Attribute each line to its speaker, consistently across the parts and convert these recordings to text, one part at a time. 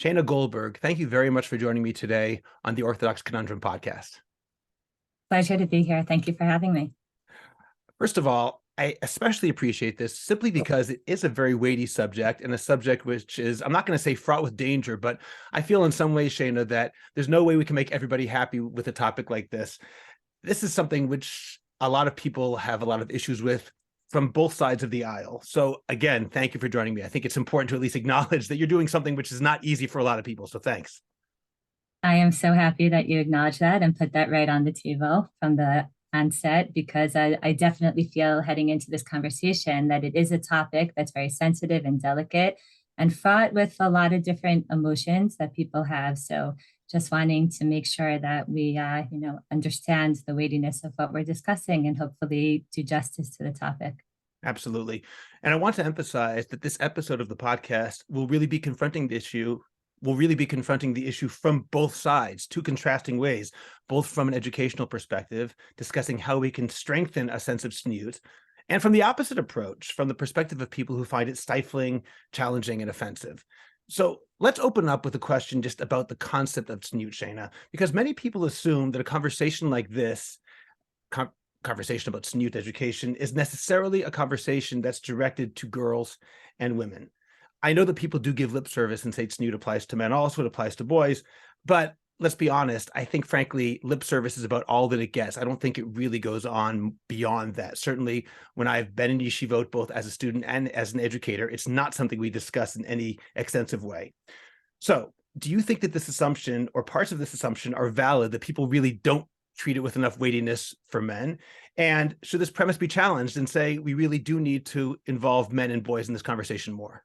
Speaker 1: Shayna Goldberg, thank you very much for joining me today on the Orthodox Conundrum podcast.
Speaker 2: Pleasure to be here. Thank you for having me.
Speaker 1: First of all, I especially appreciate this simply because it is a very weighty subject, and a subject which is, I'm not going to say fraught with danger, but I feel in some ways, Shayna, that there's no way we can make everybody happy with a topic like this. This is something which a lot of people have a lot of issues with from both sides of the aisle. So again, thank you for joining me. I think it's important to at least acknowledge that you're doing something which is not easy for a lot of people. So thanks.
Speaker 2: I am so happy that you acknowledge that and put that right on the table from the onset, because I definitely feel heading into this conversation that it is a topic that's very sensitive and delicate and fraught with a lot of different emotions that people have. So just wanting to make sure that we, understand the weightiness of what we're discussing and hopefully do justice to the topic.
Speaker 1: Absolutely. And I want to emphasize that this episode of the podcast will really be confronting the issue from both sides, two contrasting ways, both from an educational perspective, discussing how we can strengthen a sense of tzniut, and from the opposite approach, from the perspective of people who find it stifling, challenging, and offensive. So let's open up with a question just about the concept of tzniut, Shayna, because many people assume that a conversation like this, conversation about tzniut education, is necessarily a conversation that's directed to girls and women. I know that people do give lip service and say tzniut applies to men, also it applies to boys, but let's be honest, I think frankly, lip service is about all that it gets. I don't think it really goes on beyond that. Certainly when I've been in yeshivot, both as a student and as an educator, it's not something we discuss in any extensive way. So do you think that this assumption or parts of this assumption are valid, that people really don't treat it with enough weightiness for men? And should this premise be challenged and say, we really do need to involve men and boys in this conversation more?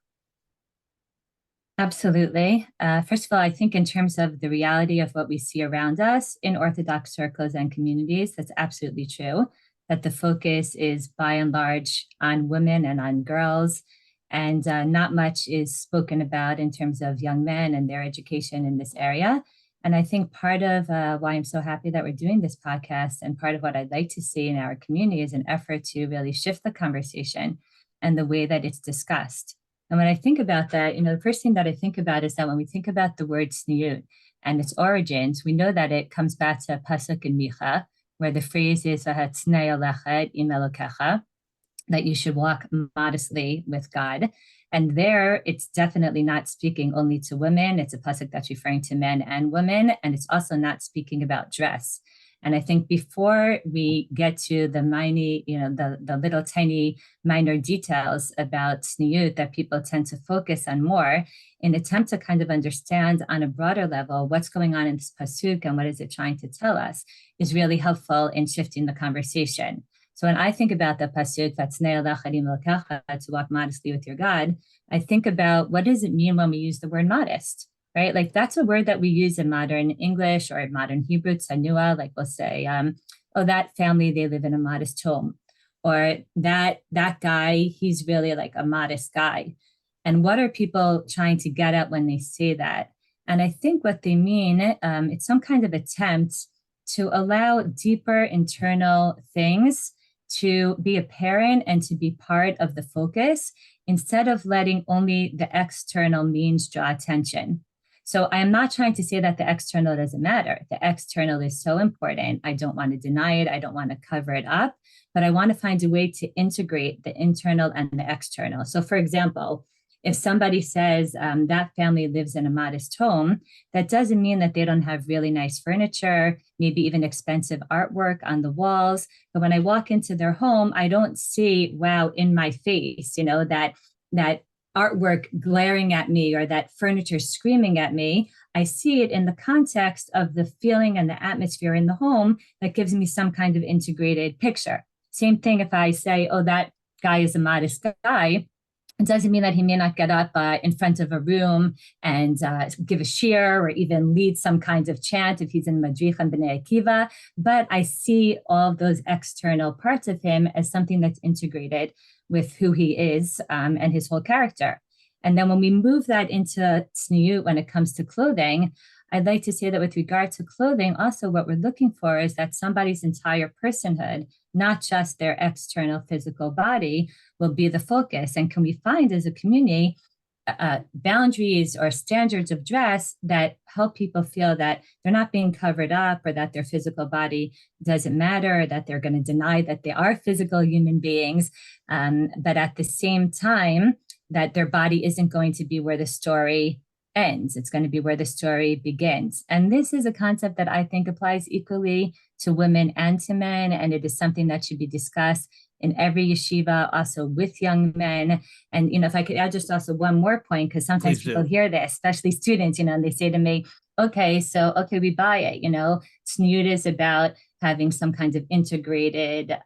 Speaker 2: Absolutely. First of all, I think in terms of the reality of what we see around us in Orthodox circles and communities, that's absolutely true, that the focus is by and large on women and on girls, and not much is spoken about in terms of young men and their education in this area. And I think part of why I'm so happy that we're doing this podcast, and part of what I'd like to see in our community, is an effort to really shift the conversation and the way that it's discussed. And when I think about that, the first thing that I think about is that when we think about the word tzniut and its origins, we know that it comes back to a pasuk in Micha, where the phrase is "V'hatznei alecha im Elokecha," that you should walk modestly with God. And there, it's definitely not speaking only to women. It's a pasuk that's referring to men and women, and it's also not speaking about dress. And I think before we get to the the little tiny minor details about tzniut that people tend to focus on more, in attempt to kind of understand on a broader level what's going on in this pasuk and what is it trying to tell us, is really helpful in shifting the conversation. So when I think about the pasuk, to walk modestly with your God, I think about what does it mean when we use the word modest? Right? Like that's a word that we use in modern English or in modern Hebrew, Tzanua, like we'll say, oh, that family, they live in a modest home. Or that guy, he's really like a modest guy. And what are people trying to get at when they say that? And I think what they mean, it's some kind of attempt to allow deeper internal things to be apparent and to be part of the focus, instead of letting only the external means draw attention. So I am not trying to say that the external doesn't matter. The external is so important. I don't want to deny it. I don't want to cover it up, but I want to find a way to integrate the internal and the external. So for example, if somebody says that family lives in a modest home, that doesn't mean that they don't have really nice furniture, maybe even expensive artwork on the walls. But when I walk into their home, I don't see, wow, in my face, that artwork glaring at me or that furniture screaming at me. I see it in the context of the feeling and the atmosphere in the home that gives me some kind of integrated picture. Same thing if I say, oh, that guy is a modest guy. It doesn't mean that he may not get up in front of a room and give a shir or even lead some kind of chant if he's in Madrich and Bnei Akiva, but I see all of those external parts of him as something that's integrated with who he is and his whole character. And then when we move that into tzniut when it comes to clothing, I'd like to say that with regard to clothing, also what we're looking for is that somebody's entire personhood, not just their external physical body, will be the focus. And can we find as a community boundaries or standards of dress that help people feel that they're not being covered up, or that their physical body doesn't matter, that they're going to deny that they are physical human beings, but at the same time, that their body isn't going to be where the story ends. It's going to be where the story begins. And this is a concept that I think applies equally to women and to men, and it is something that should be discussed in every yeshiva, also with young men. And, if I could add just also one more point, because sometimes people hear this, especially students, and they say to me, okay, we buy it. Tzniut is about having some kinds of integrated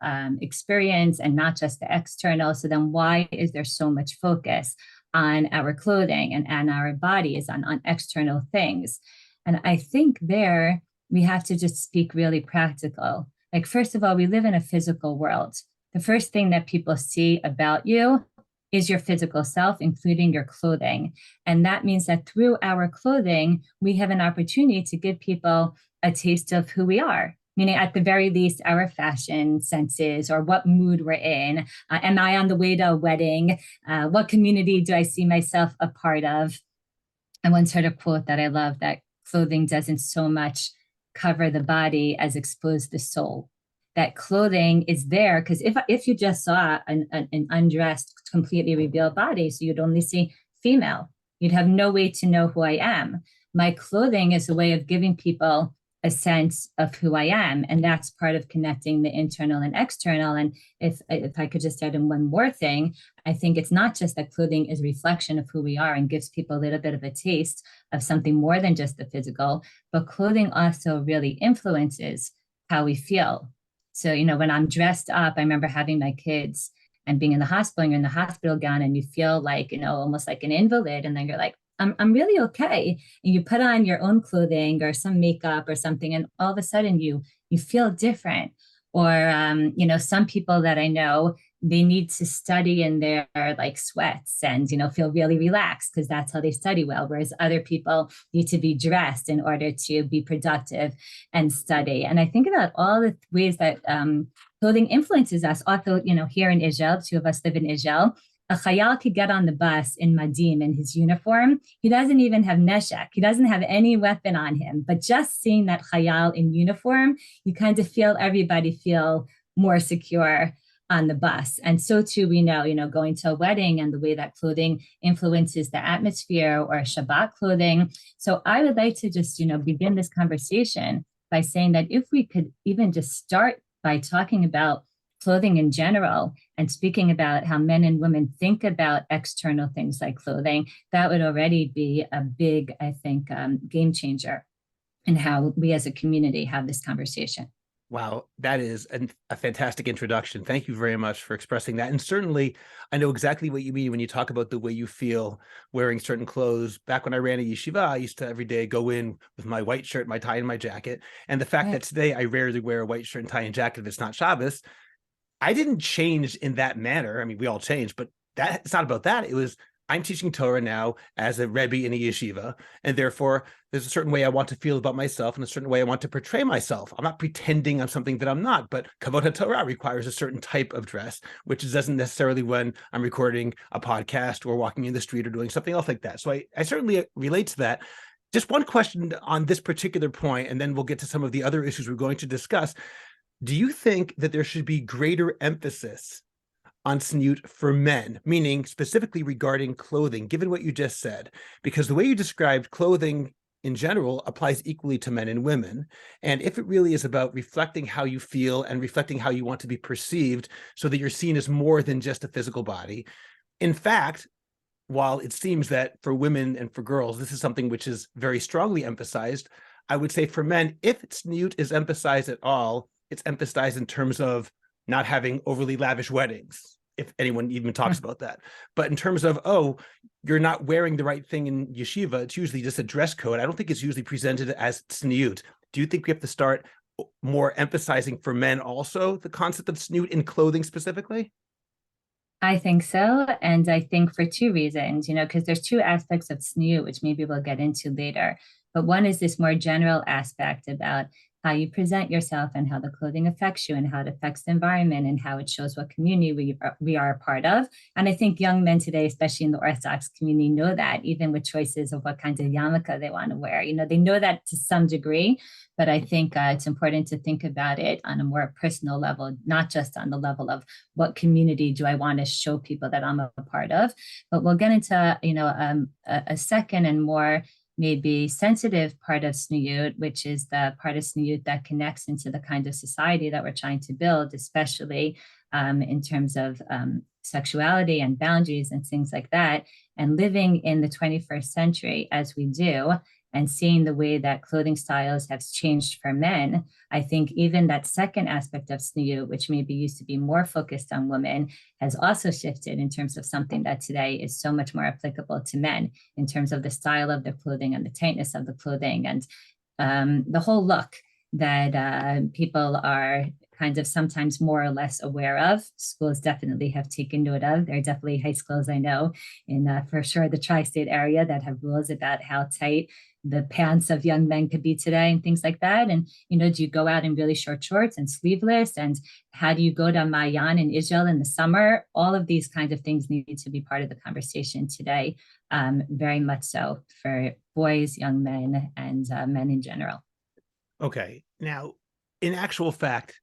Speaker 2: experience and not just the external. So then why is there so much focus on our clothing and our bodies, on external things? And I think there we have to just speak really practical. Like, first of all, we live in a physical world. The first thing that people see about you is your physical self, including your clothing. And that means that through our clothing, we have an opportunity to give people a taste of who we are, meaning at the very least, our fashion senses, or what mood we're in. Am I on the way to a wedding? What community do I see myself a part of? I once heard a quote that I love, that clothing doesn't so much cover the body as expose the soul. That clothing is there because if you just saw an undressed, completely revealed body, so you'd only see female, you'd have no way to know who I am. My clothing is a way of giving people a sense of who I am, and that's part of connecting the internal and external. And if I could just add in one more thing, I think it's not just that clothing is a reflection of who we are and gives people a little bit of a taste of something more than just the physical, but clothing also really influences how we feel. So, when I'm dressed up, I remember having my kids and being in the hospital, and you're in the hospital gown and you feel like, almost like an invalid. And then you're like, I'm really okay. And you put on your own clothing or some makeup or something, and all of a sudden you feel different. Or, some people that I know, they need to study in their like sweats and, feel really relaxed because that's how they study well. Whereas other people need to be dressed in order to be productive and study. And I think about all the ways that clothing influences us. Also, here in Israel, two of us live in Israel. A chayal could get on the bus in madim, in his uniform. He doesn't even have neshek. He doesn't have any weapon on him. But just seeing that chayal in uniform, you kind of feel everybody feel more secure on the bus. And so too, we know, going to a wedding and the way that clothing influences the atmosphere, or Shabbat clothing. So I would like to just, begin this conversation by saying that if we could even just start by talking about clothing in general and speaking about how men and women think about external things like clothing, that would already be a big, I think, game changer in how we as a community have this conversation.
Speaker 1: Wow, that is a fantastic introduction. Thank you very much for expressing that. And certainly, I know exactly what you mean when you talk about the way you feel wearing certain clothes. Back when I ran a yeshiva, I used to every day go in with my white shirt, my tie, and my jacket. And the fact that today I rarely wear a white shirt and tie and jacket if it's not Shabbos, I didn't change in that manner. I mean, we all changed, but it's not about that. It was, I'm teaching Torah now as a Rebbe in a yeshiva, and therefore there's a certain way I want to feel about myself and a certain way I want to portray myself. I'm not pretending I'm something that I'm not, but Kavod HaTorah requires a certain type of dress, which doesn't necessarily when I'm recording a podcast or walking in the street or doing something else like that. So I certainly relate to that. Just one question on this particular point, and then we'll get to some of the other issues we're going to discuss. Do you think that there should be greater emphasis on tzniut for men, meaning specifically regarding clothing, given what you just said? Because the way you described clothing in general applies equally to men and women. And if it really is about reflecting how you feel and reflecting how you want to be perceived so that you're seen as more than just a physical body, in fact, while it seems that for women and for girls, this is something which is very strongly emphasized, I would say for men, if tzniut is emphasized at all, it's emphasized in terms of not having overly lavish weddings, if anyone even talks about that. But in terms of, oh, you're not wearing the right thing in yeshiva, it's usually just a dress code. I don't think it's usually presented as tzniut. Do you think we have to start more emphasizing for men also the concept of tzniut in clothing specifically?
Speaker 2: I think so. And I think for two reasons, because there's two aspects of tzniut, which maybe we'll get into later. But one is this more general aspect about how you present yourself and how the clothing affects you and how it affects the environment and how it shows what community we are a part of. And I think young men today, especially in the Orthodox community, know that, even with choices of what kinds of yarmulke they want to wear. They know that to some degree, but I think it's important to think about it on a more personal level, not just on the level of what community do I want to show people that I'm a part of. But we'll get into, a second and more maybe sensitive part of Tzniut, which is the part of Tzniut that connects into the kind of society that we're trying to build, especially in terms of sexuality and boundaries and things like that. And living in the 21st century as we do, and seeing the way that clothing styles have changed for men, I think even that second aspect of Tzniut, which maybe used to be more focused on women, has also shifted in terms of something that today is so much more applicable to men in terms of the style of the clothing and the tightness of the clothing and the whole look that people are kind of sometimes more or less aware of. Schools definitely have taken note of. There are definitely high schools I know in for sure the tri-state area that have rules about how tight the pants of young men could be today and things like that. And, do you go out in really short shorts and sleeveless? And how do you go to Mayan in Israel in the summer? All of these kinds of things need to be part of the conversation today, very much so for boys, young men, and men in general.
Speaker 1: Okay. Now, in actual fact,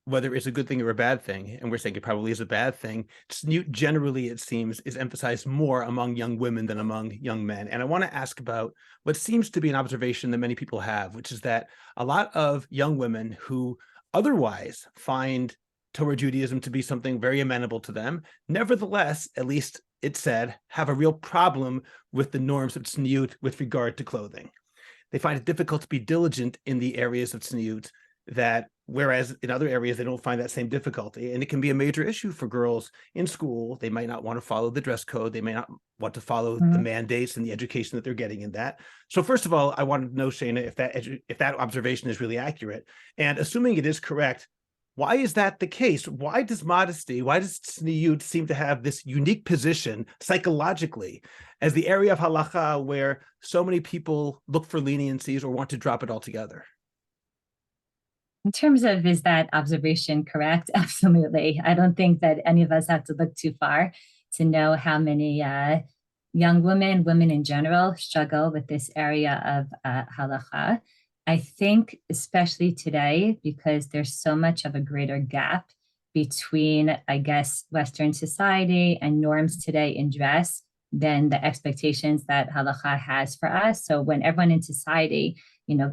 Speaker 1: whether it's a good thing or a bad thing, and we're saying it probably is a bad thing, Tzniut generally, it seems, is emphasized more among young women than among young men. And I want to ask about what seems to be an observation that many people have, which is that a lot of young women who otherwise find Torah Judaism to be something very amenable to them, nevertheless, at least it said, have a real problem with the norms of Tzniut with regard to clothing. They find it difficult to be diligent in the areas of Tzniut that, whereas in other areas, they don't find that same difficulty. And it can be a major issue for girls in school. They might not want to follow the dress code. They may not want to follow the mandates and the education that they're getting in that. So first of all, I wanted to know, Shayna, if that observation is really accurate. And assuming it is correct, why is that the case? Why does Tzniut seem to have this unique position psychologically as the area of halacha where so many people look for leniencies or want to drop it altogether?
Speaker 2: In terms of, is that observation correct? Absolutely. I don't think that any of us have to look too far to know how many young women in general, struggle with this area of halacha. I think especially today, because there's so much of a greater gap between, I guess, Western society and norms today in dress than the expectations that halacha has for us. So when everyone in society,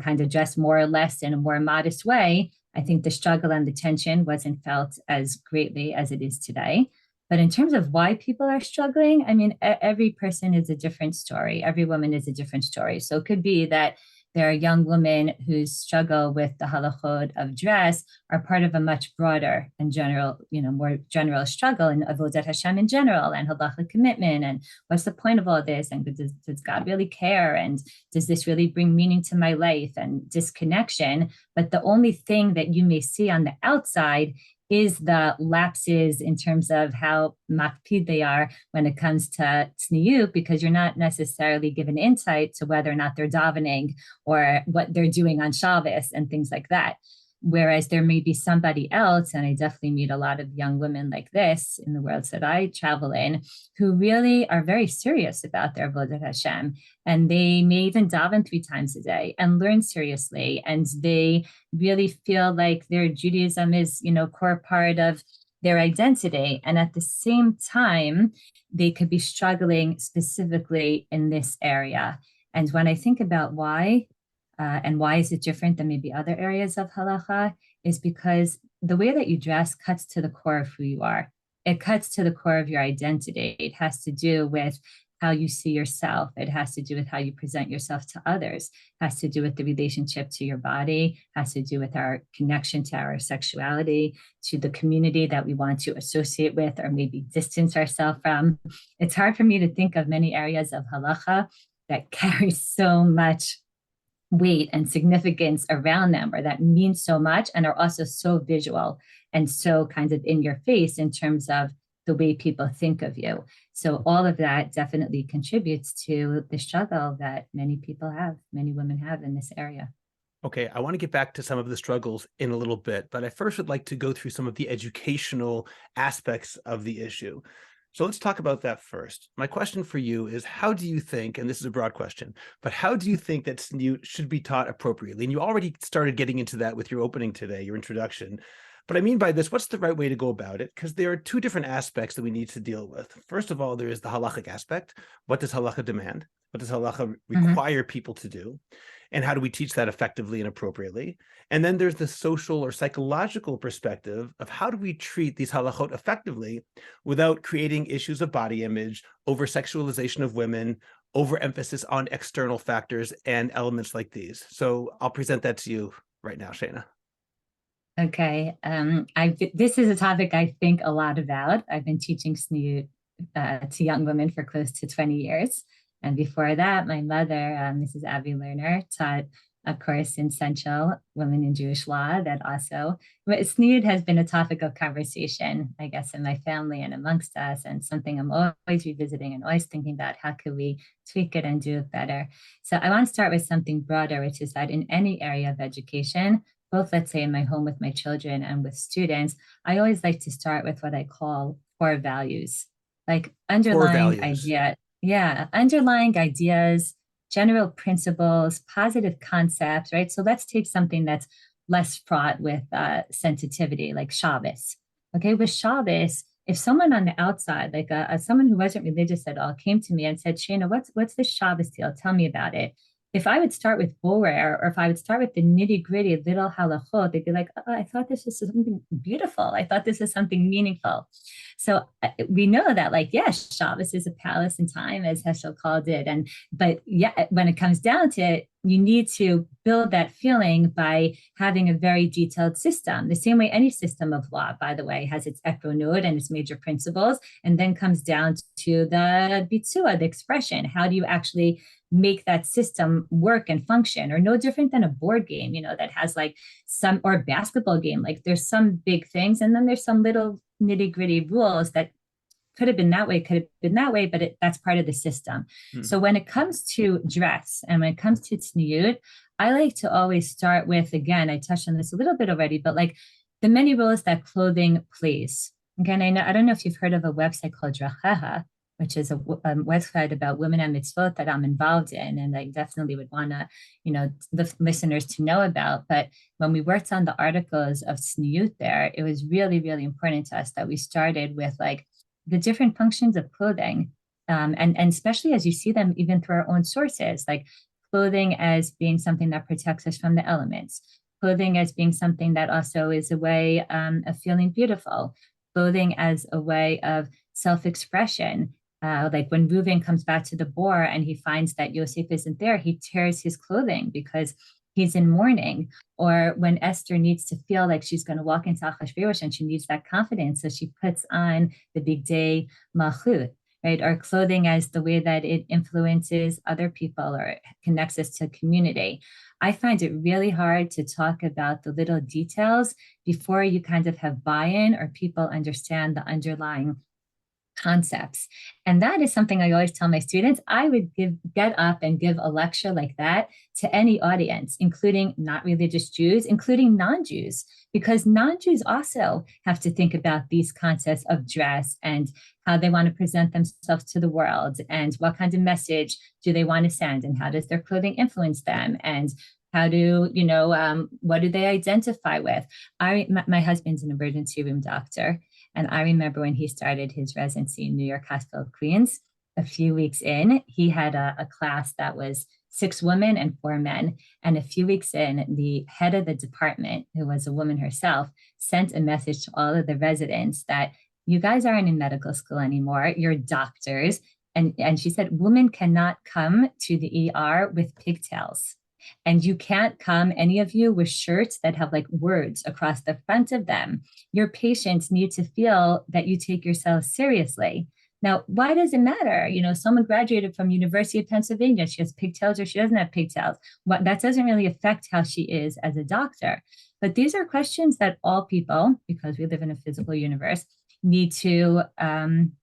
Speaker 2: kind of dress more or less in a more modest way, I think the struggle and the tension wasn't felt as greatly as it is today. But in terms of why people are struggling, I mean, every person is a different story. Every woman is a different story. So it could be that there are young women who struggle with the halachot of dress are part of a much broader and general, more general struggle in avodat Hashem in general and halacha commitment. And what's the point of all this? And does God really care? And does this really bring meaning to my life and disconnection? But the only thing that you may see on the outside is the lapses in terms of how makpid they are when it comes to tzniut, because you're not necessarily given insight to whether or not they're davening or what they're doing on Shabbos and things like that. Whereas there may be somebody else, and I definitely meet a lot of young women like this in the worlds that I travel in, who really are very serious about their avodat Hashem. And they may even daven 3 times a day and learn seriously. And they really feel like their Judaism is, core part of their identity. And at the same time, they could be struggling specifically in this area. And when I think about why, and why is it different than maybe other areas of halacha, is because the way that you dress cuts to the core of who you are. It cuts to the core of your identity. It has to do with how you see yourself. It has to do with how you present yourself to others. It has to do with the relationship to your body. It has to do with our connection to our sexuality, to the community that we want to associate with or maybe distance ourselves from. It's hard for me to think of many areas of halacha that carry so much weight and significance around them, or that mean so much and are also so visual and so kind of in your face in terms of the way people think of you. So all of that definitely contributes to the struggle that many people have, many women have in this area.
Speaker 1: Okay, I want to get back to some of the struggles in a little bit, but I first would like to go through some of the educational aspects of the issue. So let's talk about that first. My question for you is, how do you think, and this is a broad question, but how do you think that Tzniut should be taught appropriately? And you already started getting into that with your opening today, your introduction. But I mean by this, what's the right way to go about it? Because there are two different aspects that we need to deal with. First of all, there is the halachic aspect. What does halacha demand? What does halacha require people to do? And how do we teach that effectively and appropriately? And then there's the social or psychological perspective of how do we treat these halachot effectively without creating issues of body image, over sexualization of women, overemphasis on external factors and elements like these. So I'll present that to you right now, Shayna.
Speaker 2: Okay. This is a topic I think a lot about. I've been teaching Tzniut to young women for close to 20 years. And before that, my mother, Mrs. Abby Lerner, taught a course in Central Women in Jewish Law that also, Tzniut has been a topic of conversation, I guess, in my family and amongst us, and something I'm always revisiting and always thinking about how could we tweak it and do it better. So I want to start with something broader, which is that in any area of education, both, let's say, in my home with my children and with students, I always like to start with what I call core values, like underlying idea. Yeah, underlying ideas, general principles, positive concepts, right? So let's take something that's less fraught with sensitivity, like Shabbos. Okay, with Shabbos, if someone on the outside, like someone who wasn't religious at all, came to me and said, Shayna, what's this Shabbos deal? Tell me about it. If I would start with Borer, or if I would start with the nitty gritty little halachot, they'd be like, oh, I thought this was something beautiful. I thought this was something meaningful. So we know that, like, yes, Shabbos is a palace in time, as Heschel called it. But yeah, when it comes down to it, you need to build that feeling by having a very detailed system. The same way any system of law, by the way, has its ekronot and its major principles, and then comes down to the bitzua, the expression. How do you actually make that system work and function? Or no different than a board game, that has like some, or a basketball game, like there's some big things, and then there's some little nitty gritty rules that could have been that way, but that's part of the system. So when it comes to dress and when it comes to tzniut, I like to always start with, again, I touched on this a little bit already, but like the many roles that clothing plays. Again, I don't know if you've heard of a website called Drachaha, which is a website about women and mitzvot that I'm involved in, and I definitely would want to, the listeners to know about. But when we worked on the articles of tzniut there, it was really, really important to us that we started with like the different functions of clothing, and especially as you see them even through our own sources, like clothing as being something that protects us from the elements, clothing as being something that also is a way of feeling beautiful, clothing as a way of self-expression. Like when Reuven comes back to the bor and he finds that Yosef isn't there, he tears his clothing because he's in mourning. Or when Esther needs to feel like she's going to walk into Achashverosh and she needs that confidence, so she puts on the big day malchut, right? Or clothing as the way that it influences other people or connects us to community. I find it really hard to talk about the little details before you kind of have buy-in or people understand the underlying concepts. And that is something I always tell my students. I would get up and give a lecture like that to any audience, including not religious Jews, including non-Jews, because non-Jews also have to think about these concepts of dress and how they want to present themselves to the world, and what kind of message do they want to send, and how does their clothing influence them, and how do, what do they identify with? My husband's an emergency room doctor. And I remember when he started his residency in New York Hospital, Queens, a few weeks in, he had a class that was 6 women and 4 men. And a few weeks in, the head of the department, who was a woman herself, sent a message to all of the residents that you guys aren't in medical school anymore, you're doctors. And she said, women cannot come to the ER with pigtails. And you can't come, any of you, with shirts that have like words across the front of them. Your patients need to feel that you take yourself seriously. Now, why does it matter? Someone graduated from University of Pennsylvania, she has pigtails or she doesn't have pigtails. That doesn't really affect how she is as a doctor. But these are questions that all people, because we live in a physical universe, need to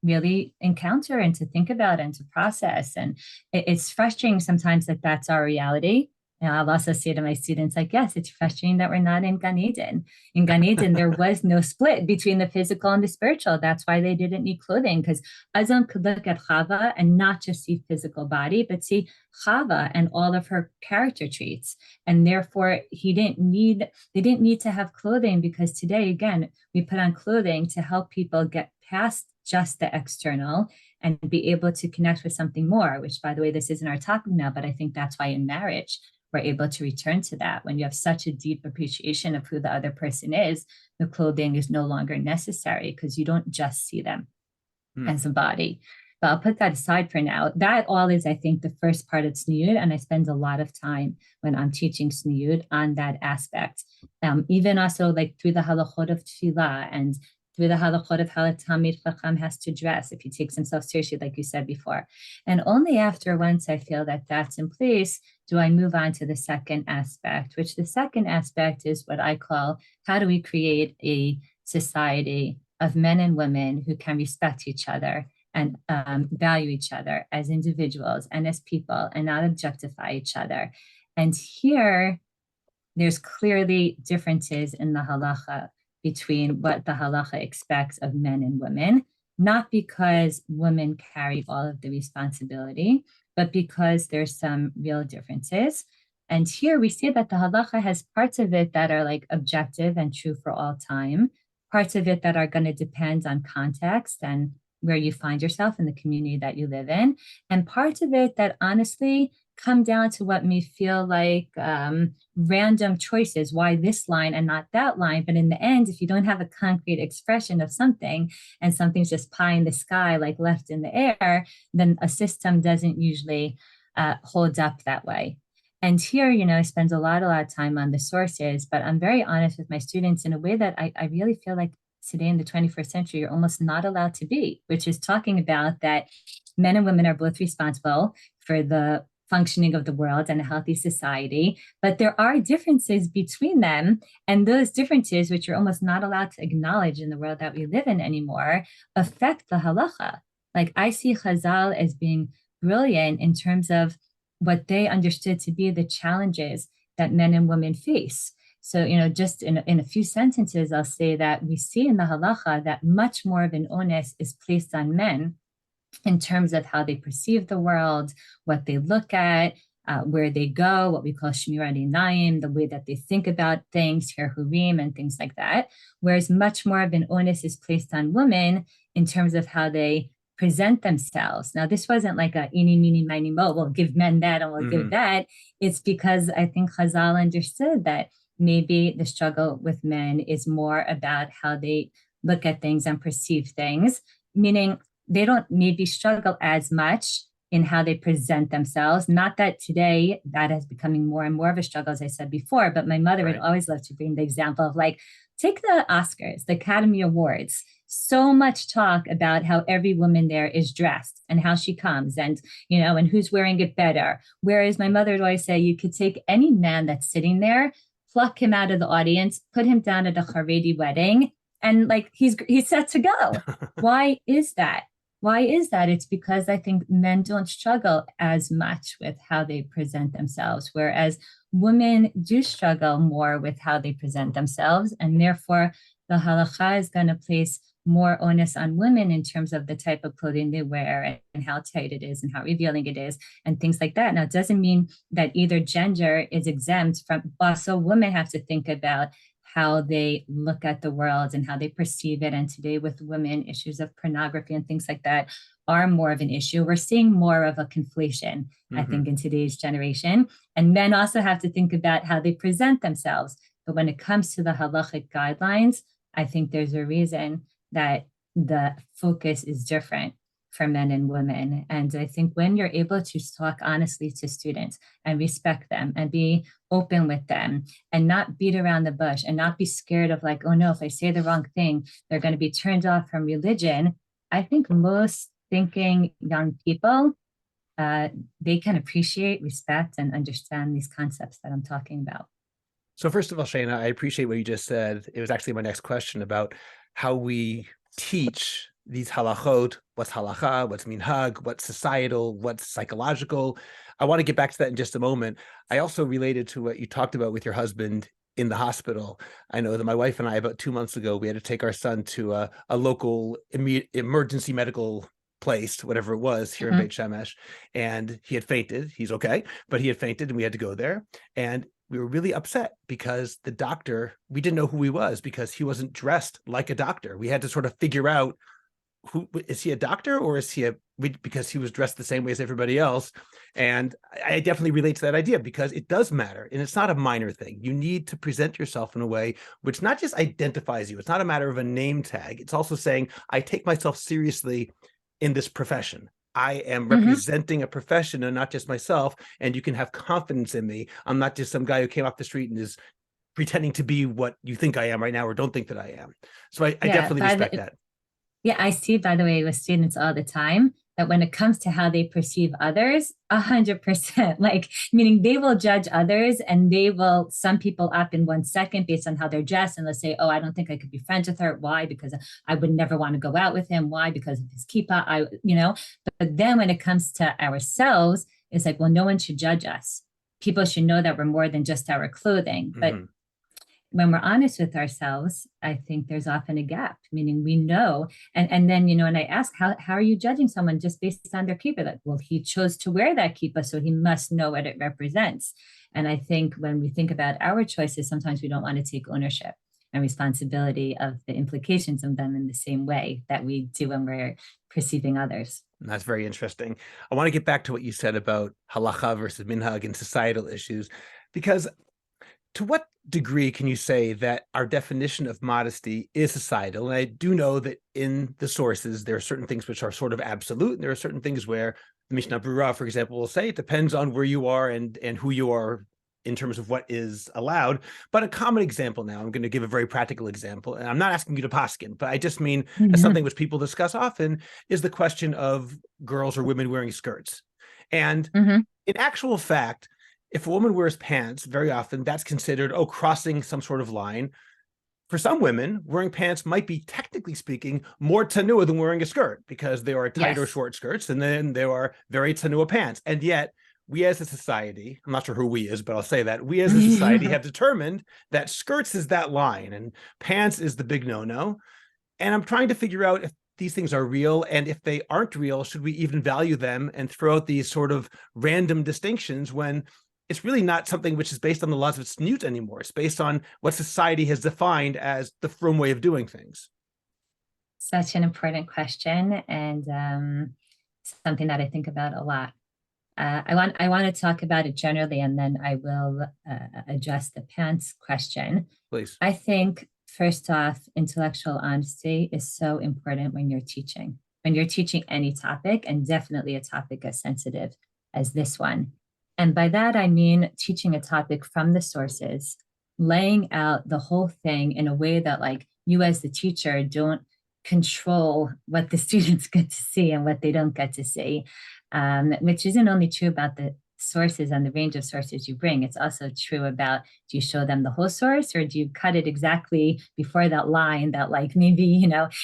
Speaker 2: really encounter and to think about and to process. And it's frustrating sometimes that that's our reality. And I'll also say to my students, like, yes, it's frustrating that we're not in Gan Eden. In Gan Eden, there was no split between the physical and the spiritual. That's why they didn't need clothing, because Adam could look at Chava and not just see physical body, but see Chava and all of her character traits. And therefore, they didn't need to have clothing, because today, again, we put on clothing to help people get past just the external and be able to connect with something more, which, by the way, this isn't our topic now, but I think that's why in marriage, we're able to return to that. When you have such a deep appreciation of who the other person is, the clothing is no longer necessary, because you don't just see them as a body. But I'll put that aside for now. That all is, I think, the first part of Tzniut, and I spend a lot of time when I'm teaching Tzniut on that aspect. Even also like through the halachot of tefillah and through the halachot of how a Talmid Chacham has to dress if he takes himself seriously, like you said before. And only after, once I feel that that's in place, do I move on to the second aspect, which the second aspect is what I call, how do we create a society of men and women who can respect each other and value each other as individuals and as people, and not objectify each other. And here, there's clearly differences in the halacha between what the halacha expects of men and women, not because women carry all of the responsibility, but because there's some real differences. And here we see that the halacha has parts of it that are like objective and true for all time, parts of it that are going to depend on context and where you find yourself in the community that you live in, and parts of it that honestly come down to what may feel like random choices, why this line and not that line. But in the end, if you don't have a concrete expression of something and something's just pie in the sky, like left in the air, then a system doesn't usually hold up that way. And here, I spend a lot of time on the sources, but I'm very honest with my students in a way that I really feel like today in the 21st century, you're almost not allowed to be, which is talking about that men and women are both responsible for the functioning of the world and a healthy society, but there are differences between them. And those differences, which you're almost not allowed to acknowledge in the world that we live in anymore, affect the halacha. Like I see Chazal as being brilliant in terms of what they understood to be the challenges that men and women face. So, just in a few sentences, I'll say that we see in the halacha that much more of an onus is placed on men in terms of how they perceive the world, what they look at, where they go, what we call shmirat einayim, the way that they think about things, herhurim, and things like that. Whereas much more of an onus is placed on women in terms of how they present themselves. Now, this wasn't like a eeny, meeny, miny, mo, we'll give men that and we'll give that. It's because I think Chazal understood that maybe the struggle with men is more about how they look at things and perceive things, meaning they don't maybe struggle as much in how they present themselves. Not that today that is becoming more and more of a struggle, as I said before, but my mother would always love to bring the example of like, take the Oscars, the Academy Awards. So much talk about how every woman there is dressed and how she comes and, and who's wearing it better. Whereas my mother would always say, you could take any man that's sitting there, pluck him out of the audience, put him down at a Haredi wedding, and like he's set to go. Why is that? Why is that? It's because I think men don't struggle as much with how they present themselves, whereas women do struggle more with how they present themselves. And therefore, the halacha is going to place more onus on women in terms of the type of clothing they wear and how tight it is and how revealing it is and things like that. Now, it doesn't mean that either gender is exempt from, also women have to think about how they look at the world and how they perceive it. And today with women, issues of pornography and things like that are more of an issue. We're seeing more of a conflation, I think, in today's generation. And men also have to think about how they present themselves. But when it comes to the halachic guidelines, I think there's a reason that the focus is different for men and women. And I think when you're able to talk honestly to students and respect them and be open with them and not beat around the bush and not be scared of like, oh no, if I say the wrong thing, they're going to be turned off from religion. I think most thinking young people, they can appreciate, respect, and understand these concepts that I'm talking about.
Speaker 1: So first of all, Shayna, I appreciate what you just said. It was actually my next question about how we teach these halachot, what's halacha, what's minhag, what's societal, what's psychological. I want to get back to that in just a moment. I also related to what you talked about with your husband in the hospital. I know that my wife and I, about 2 months ago, we had to take our son to a local emergency medical place, whatever it was, here in Beit Shemesh, and he had fainted. He's okay, but he had fainted, and we had to go there. And we were really upset because the doctor, we didn't know who he was because he wasn't dressed like a doctor. We had to sort of figure out, who is he, a doctor, or is he because he was dressed the same way as everybody else. And I definitely relate to that idea because it does matter, and it's not a minor thing. You need to present yourself in a way which not just identifies you. It's not a matter of a name tag. It's also saying, I take myself seriously in this profession. I am representing a profession and not just myself, and you can have confidence in me. I'm not just some guy who came off the street and is pretending to be what you think I am right now or don't think that I am. So I definitely respect that.
Speaker 2: Yeah, I see, by the way, with students all the time, that when it comes to how they perceive others, 100%, like, meaning they will judge others and they will sum people up in 1 second based on how they're dressed. And let's say, oh, I don't think I could be friends with her. Why? Because I would never want to go out with him. Why? Because of his kippah, But then when it comes to ourselves, it's like, well, no one should judge us. People should know that we're more than just our clothing. But when we're honest with ourselves, I think there's often a gap, meaning we know. And then, and I ask, how are you judging someone just based on their kippah? Like, well, he chose to wear that kippah, so he must know what it represents. And I think when we think about our choices, sometimes we don't want to take ownership and responsibility of the implications of them in the same way that we do when we're perceiving others.
Speaker 1: That's very interesting. I want to get back to what you said about halacha versus minhag and societal issues, because to what degree can you say that our definition of modesty is societal? And I do know that in the sources, there are certain things which are sort of absolute, and there are certain things where the Mishnah Berurah, for example, will say it depends on where you are and who you are in terms of what is allowed. But a common example now, I'm going to give a very practical example, and I'm not asking you to paskin, but I just mean as something which people discuss often is the question of girls or women wearing skirts. And in actual fact, if a woman wears pants, very often that's considered, crossing some sort of line. For some women, wearing pants might be, technically speaking, more Tzanua than wearing a skirt because there are tighter short skirts, and then there are very Tzanua pants. And yet, we as a society, I'm not sure who we is, but I'll say that, we as a society have determined that skirts is that line and pants is the big no-no. And I'm trying to figure out if these things are real, and if they aren't real, should we even value them and throw out these sort of random distinctions when it's really not something which is based on the laws of Tzniut anymore. It's based on what society has defined as the frum way of doing things.
Speaker 2: Such an important question, and something that I think about a lot. I want to talk about it generally, and then I will address the pants question.
Speaker 1: Please.
Speaker 2: I think, first off, intellectual honesty is so important when you're teaching. When you're teaching any topic, and definitely a topic as sensitive as this one. And by that, I mean teaching a topic from the sources, laying out the whole thing in a way that, like, you as the teacher don't control what the students get to see and what they don't get to see, which isn't only true about the sources and the range of sources you bring. It's also true about, do you show them the whole source, or do you cut it exactly before that line that, like, maybe,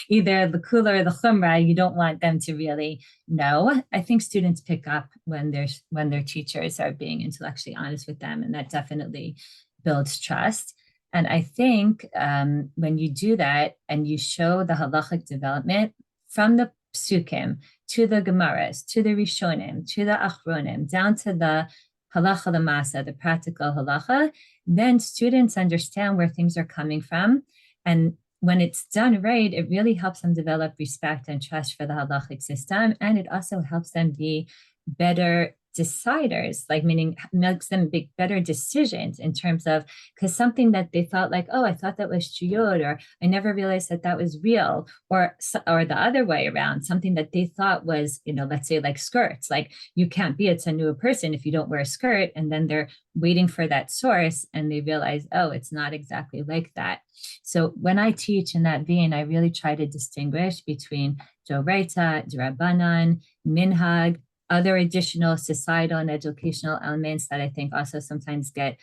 Speaker 2: either the kula or the chumrah, you don't want them to really know. I think students pick up when their teachers are being intellectually honest with them, and that definitely builds trust. And I think when you do that and you show the halachic development from the psukim to the Gemaras, to the Rishonim, to the Achronim, down to the halacha l'masa, the practical halacha, then students understand where things are coming from. And when it's done right, it really helps them develop respect and trust for the halachic system. And it also helps them be better deciders, like, meaning makes them make better decisions in terms of, because something that they thought, like, oh, I thought that was Tzniut, or I never realized that was real, or the other way around, something that they thought was, let's say, like skirts, like, you can't be a Tzanua person if you don't wear a skirt, and then they're waiting for that source and they realize, oh, it's not exactly like that. So when I teach in that vein, I really try to distinguish between Doraita, Drabanan, Minhag, other additional societal and educational elements that I think also sometimes get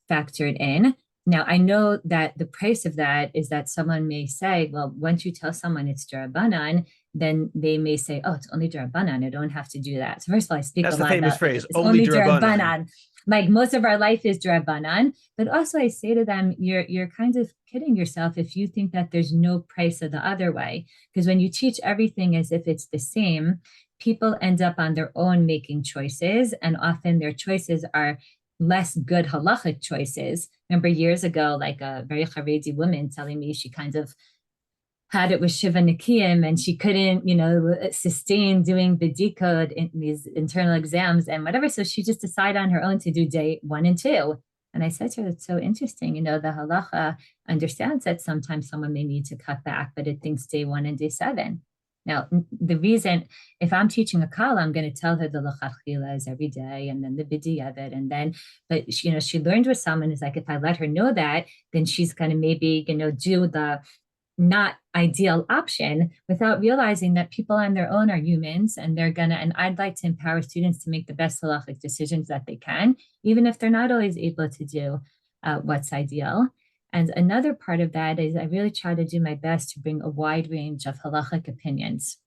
Speaker 2: factored in. Now, I know that the price of that is that someone may say, well, once you tell someone it's Darabanan, then they may say, oh, it's only D'Rabbanan, I don't have to do that. So first of all, I speak
Speaker 1: That's
Speaker 2: a
Speaker 1: the
Speaker 2: lot
Speaker 1: famous
Speaker 2: about
Speaker 1: phrase,
Speaker 2: it's
Speaker 1: only
Speaker 2: only
Speaker 1: D'Rabbanan.
Speaker 2: D'Rabbanan. Like most of our life is D'Rabbanan, but also I say to them, you're kind of kidding yourself if you think that there's no price of the other way. Because when you teach everything as if it's the same, people end up on their own making choices, and often their choices are less good halachic choices. Remember years ago, like a very Haredi woman telling me she kind of had it with Shiva Nikiyim and she couldn't, sustain doing Bidikot in these internal exams and whatever. So she just decided on her own to do day 1 and 2. And I said to her, that's so interesting. The halacha understands that sometimes someone may need to cut back, but it thinks day 1 and day 7. Now, the reason, if I'm teaching a kala, I'm going to tell her the lachatchila is every day, and then the b'diavad, and then, but she learned with someone is like, if I let her know that, then she's going to maybe, do the not ideal option without realizing that people on their own are humans and and I'd like to empower students to make the best halachic decisions that they can, even if they're not always able to do what's ideal. And another part of that is I really try to do my best to bring a wide range of halachic opinions.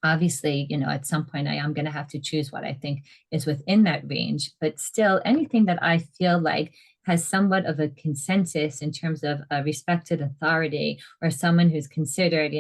Speaker 2: Obviously, at some point I am going to have to choose what I think is within that range, but still anything that I feel like has somewhat of a consensus in terms of a respected authority or someone who's considered,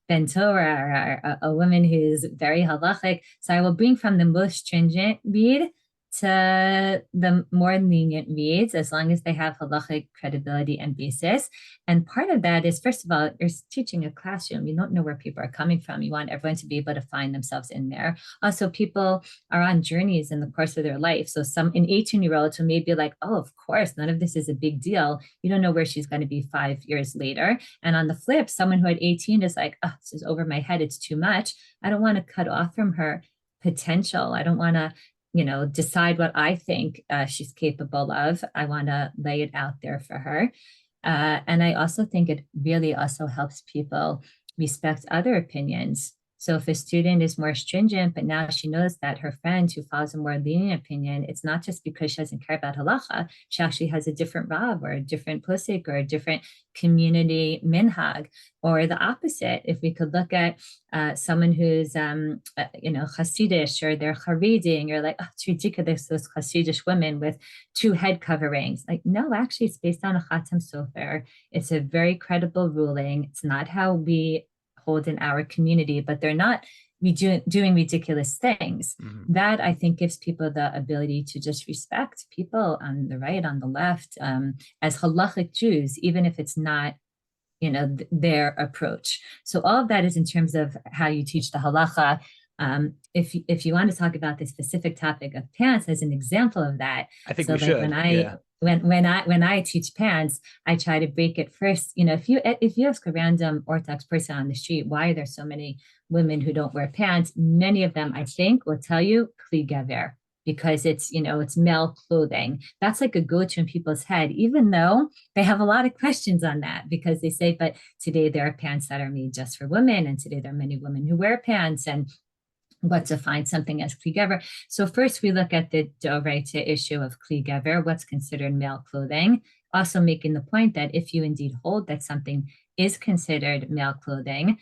Speaker 2: Ben Torah or a woman who's very halachic. So I will bring from the most stringent read to the more lenient reads, as long as they have halachic credibility and basis. And part of that is, first of all, you're teaching a classroom. You don't know where people are coming from. You want everyone to be able to find themselves in there. Also, people are on journeys in the course of their life. So an 18-year-old who may be like, oh, of course, none of this is a big deal. You don't know where she's going to be 5 years later. And on the flip, someone who at 18 is like, oh, this is over my head. It's too much. I don't want to cut off from her potential. I don't want to decide what I think she's capable of. I want to lay it out there for her. And I also think it really also helps people respect other opinions. So if a student is more stringent, but now she knows that her friend who follows a more lenient opinion, it's not just because she doesn't care about halacha, she actually has a different rav or a different posik or a different community minhag, or the opposite. If we could look at someone who's, Hasidish, or they're Haredim, you're like, oh, it's ridiculous, those Hasidish women with 2 head coverings. Like, no, actually, it's based on a Chatam Sofer. It's a very credible ruling. It's not how we hold in our community, but they're not doing ridiculous things. Mm-hmm. That I think gives people the ability to just respect people on the right, on the left, as halachic Jews, even if it's not, their approach. So all of that is in terms of how you teach the halacha. If you want to talk about the specific topic of pants as an example of that,
Speaker 1: I think so we should.
Speaker 2: When I teach pants, I try to break it first. If you ask a random Orthodox person on the street, why are there so many women who don't wear pants? Many of them, I think, will tell you kli gaver, because it's male clothing. That's like a go-to in people's head, even though they have a lot of questions on that, because they say, but today there are pants that are made just for women, and today there are many women who wear pants, and what defines something as kli gaver. So first we look at the doraita issue of kli gaver, what's considered male clothing, also making the point that if you indeed hold that something is considered male clothing,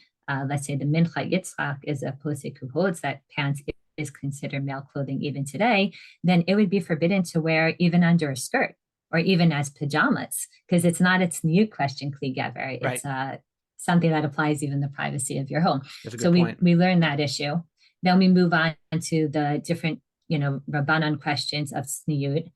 Speaker 2: let's say the Mincha Yitzchak is a posek who holds that pants is considered male clothing even today, then it would be forbidden to wear even under a skirt or even as pajamas, because it's not a Tzniut question, kli gaver. It's something that applies even the privacy of your home. So we learn that issue. Then we move on to the different, Rabbanan questions of Tzniut.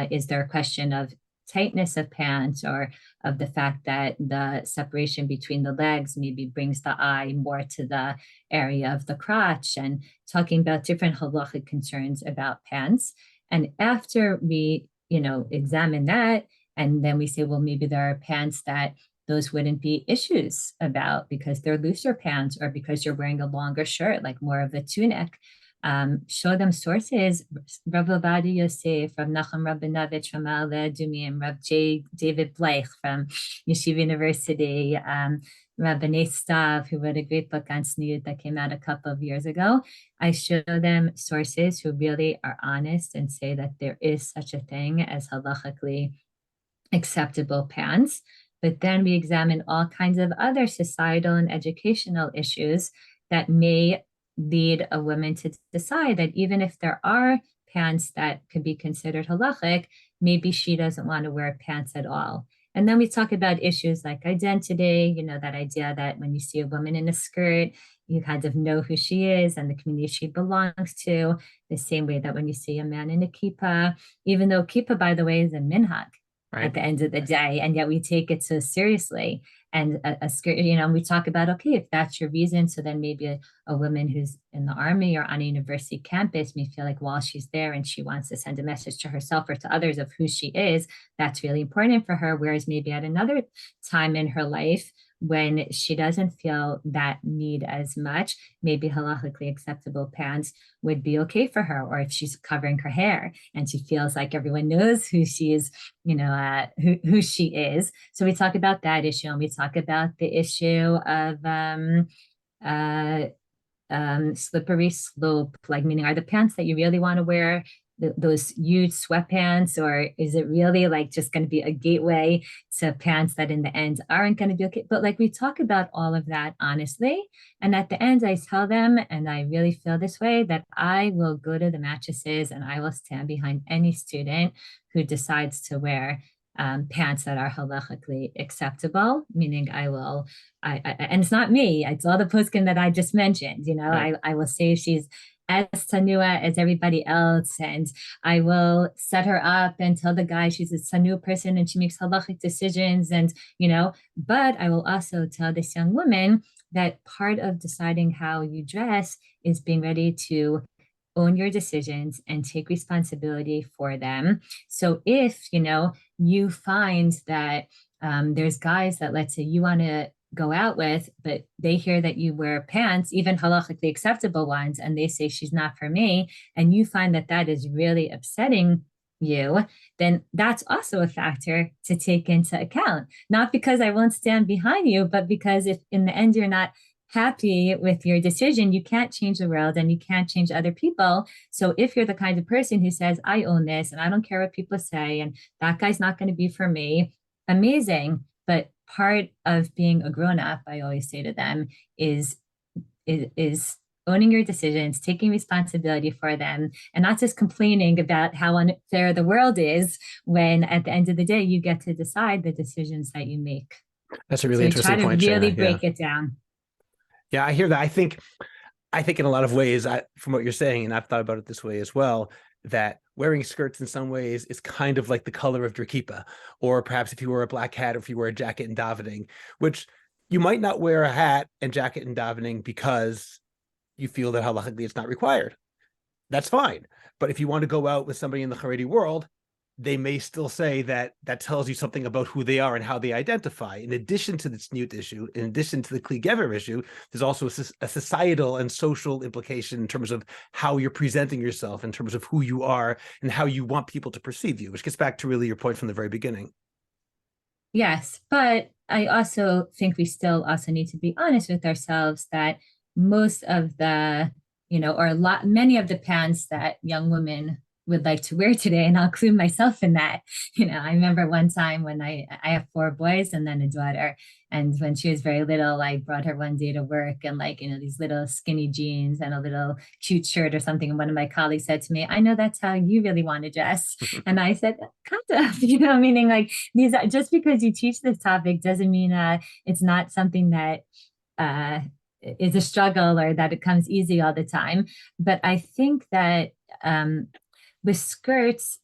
Speaker 2: Is there a question of tightness of pants, or of the fact that the separation between the legs maybe brings the eye more to the area of the crotch, and talking about different halachic concerns about pants. And after we, examine that, and then we say, well, maybe there are pants that those wouldn't be issues about because they're looser pants, or because you're wearing a longer shirt, like more of a tunic. Show them sources. Rav Ovadia Yosef, Rav Nachum Rabinovich from Ma'ale Adumim, Rav J. David Bleich from Yeshiva University, Rav B'nai Stav, who wrote a great book on Tzniut that came out a couple of years ago. I show them sources who really are honest and say that there is such a thing as halachically acceptable pants. But then we examine all kinds of other societal and educational issues that may lead a woman to decide that even if there are pants that could be considered halachic, maybe she doesn't want to wear pants at all. And then we talk about issues like identity, that idea that when you see a woman in a skirt, you kind of know who she is and the community she belongs to, the same way that when you see a man in a kippah, even though kippah, by the way, is a minhag at the end of the day, and yet we take it so seriously. And a skirt, we talk about, okay, if that's your reason, so then maybe a woman who's in the army or on a university campus may feel like while she's there and she wants to send a message to herself or to others of who she is, that's really important for her. Whereas maybe at another time in her life, when she doesn't feel that need as much, maybe halachically acceptable pants would be okay for her. Or if she's covering her hair and she feels like everyone knows who she is, who she is. So we talk about that issue, and we talk about the issue of slippery slope, like meaning are the pants that you really want to wear those huge sweatpants, or is it really like just going to be a gateway to pants that in the end aren't going to be okay? But like we talk about all of that honestly, and at the end I tell them, and I really feel this way, that I will go to the mattresses and I will stand behind any student who decides to wear pants that are halachically acceptable, meaning and it's not me, it's all the poskim that I just mentioned,
Speaker 1: Right.
Speaker 2: I will say she's as Tzanua as everybody else, and I will set her up and tell the guy she's a Tzanua person and she makes halachic decisions, and but I will also tell this young woman that part of deciding how you dress is being ready to own your decisions and take responsibility for them. So if you find that there's guys that, let's say, you want to go out with, but they hear that you wear pants, even halachically acceptable ones, and they say she's not for me, and you find that that is really upsetting you, then that's also a factor to take into account. Not because I won't stand behind you, but because if in the end you're not happy with your decision, you can't change the world and you can't change other people. So if you're the kind of person who says, I own this and I don't care what people say, and that guy's not going to be for me, amazing. But part of being a grown-up, I always say to them, is owning your decisions, taking responsibility for them, and not just complaining about how unfair the world is, when at the end of the day, you get to decide the decisions that you make.
Speaker 1: That's a really
Speaker 2: So
Speaker 1: interesting
Speaker 2: try to
Speaker 1: point,
Speaker 2: really
Speaker 1: Shayna. Yeah.
Speaker 2: break it down.
Speaker 1: Yeah, I hear that. I think in a lot of ways, from what you're saying, and I've thought about it this way as well, that wearing skirts in some ways is kind of like the color of your kippah, or perhaps if you wear a black hat or if you wear a jacket in davening, which you might not wear a hat and jacket in davening because you feel that halachically it's not required. That's fine. But if you want to go out with somebody in the Haredi world, they may still say that tells you something about who they are and how they identify. In addition to the Tzniut issue, in addition to the Kli Gever issue, there's also a societal and social implication in terms of how you're presenting yourself, in terms of who you are and how you want people to perceive you, which gets back to really your point from the very beginning.
Speaker 2: Yes, but I also think we still also need to be honest with ourselves that most of the, many of the pants that young women would like to wear today, and I'll include myself in that. I remember one time when I have 4 boys and then a daughter, and when she was very little, I brought her one day to work and these little skinny jeans and a little cute shirt or something. And one of my colleagues said to me, I know that's how you really want to dress. And I said, kind of, meaning like these are, just because you teach this topic doesn't mean it's not something that is a struggle or that it comes easy all the time. But I think that with skirts,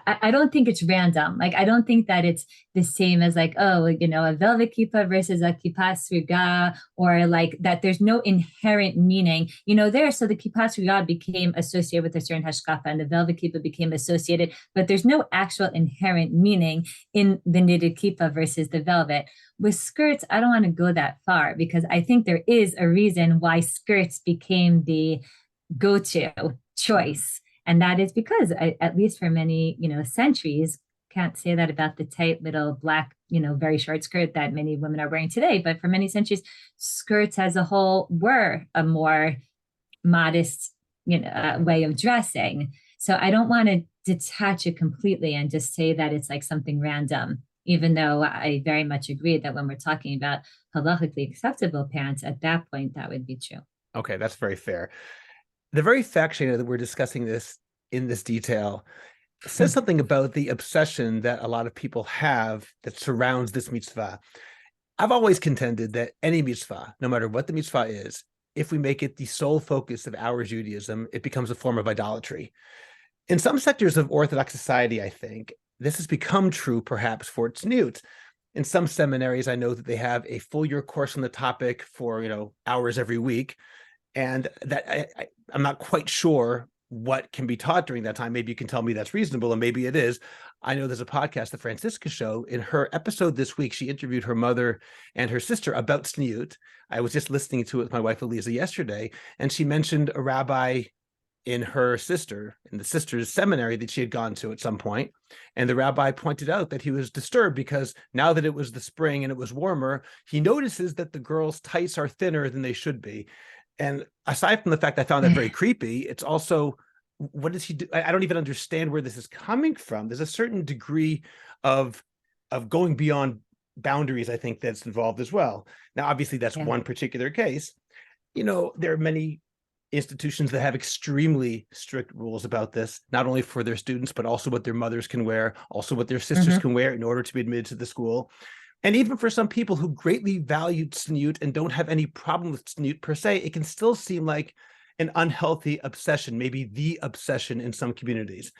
Speaker 2: I don't think it's random. Like, I don't think that it's the same as like, a velvet kippah versus a kippah sruga, or like that there's no inherent meaning, there. So the kippah sruga became associated with a certain hashkafa and the velvet kippah became associated, but there's no actual inherent meaning in the knitted kippah versus the velvet. With skirts, I don't want to go that far because I think there is a reason why skirts became the go-to choice. And that is because, at least for many, centuries, can't say that about the tight little black, very short skirt that many women are wearing today. But for many centuries, skirts as a whole were a more modest, way of dressing. So I don't want to detach it completely and just say that it's like something random, even though I very much agree that when we're talking about halachically acceptable pants, at that point, that would be true.
Speaker 1: Okay, that's very fair. The very fact, Shayna, that we're discussing this in this detail says something about the obsession that a lot of people have that surrounds this mitzvah. I've always contended that any mitzvah, no matter what the mitzvah is, if we make it the sole focus of our Judaism, it becomes a form of idolatry. In some sectors of Orthodox society, I think, this has become true perhaps for Tzniut. In some seminaries, I know that they have a full year course on the topic for, hours every week. And that I'm not quite sure what can be taught during that time. Maybe you can tell me that's reasonable, and maybe it is. I know there's a podcast, The Francisca Show. In her episode this week, she interviewed her mother and her sister about Tzniut. I was just listening to it with my wife, Eliza, yesterday, and she mentioned a rabbi in the sister's seminary that she had gone to at some point. And the rabbi pointed out that he was disturbed because now that it was the spring and it was warmer, he notices that the girls' tights are thinner than they should be. And aside from the fact I found that very creepy, it's also, what does he do? I don't even understand where this is coming from. There's a certain degree of going beyond boundaries, I think, that's involved as well. Now, obviously, that's one particular case. There are many institutions that have extremely strict rules about this, not only for their students, but also what their mothers can wear, also what their sisters can wear in order to be admitted to the school. And even for some people who greatly value Tzniut and don't have any problem with Tzniut per se, it can still seem like an unhealthy obsession, maybe the obsession in some communities.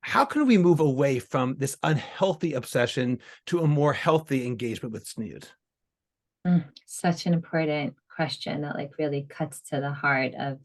Speaker 1: How can we move away from this unhealthy obsession to a more healthy engagement with Tzniut?
Speaker 2: Such an important question that really cuts to the heart of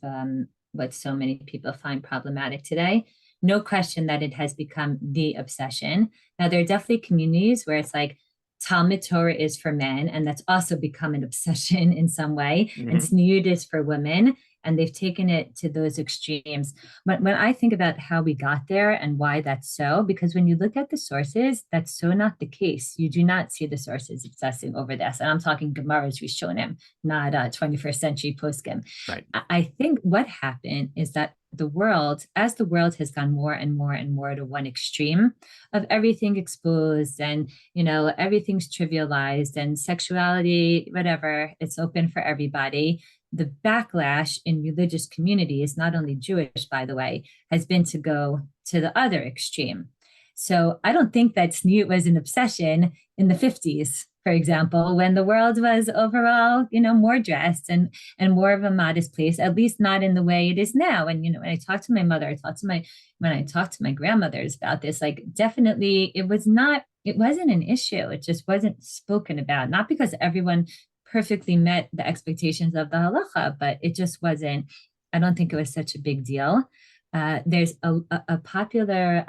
Speaker 2: what so many people find problematic today. No question that it has become the obsession. Now, there are definitely communities where it's like Talmud Torah is for men, and that's also become an obsession in some way. And Tzniut is for women, and they've taken it to those extremes. But when I think about how we got there and why that's so, because when you look at the sources, that's so not the case. You do not see the sources obsessing over this. And I'm talking Gemara's Rishonim, not 21st century poskim.
Speaker 1: Right.
Speaker 2: I think what happened is that as the world has gone more and more and more to one extreme of everything exposed and, everything's trivialized and sexuality, whatever, it's open for everybody. The backlash in religious communities, not only Jewish, by the way, has been to go to the other extreme. So I don't think that Tzniut was an obsession in the 50s, for example, when the world was overall, more dressed and more of a modest place, at least not in the way it is now. And, when I talk to my mother, when I talk to my grandmothers about this, definitely it wasn't an issue. It just wasn't spoken about, not because everyone perfectly met the expectations of the halacha, but it just wasn't, I don't think it was such a big deal. There's a popular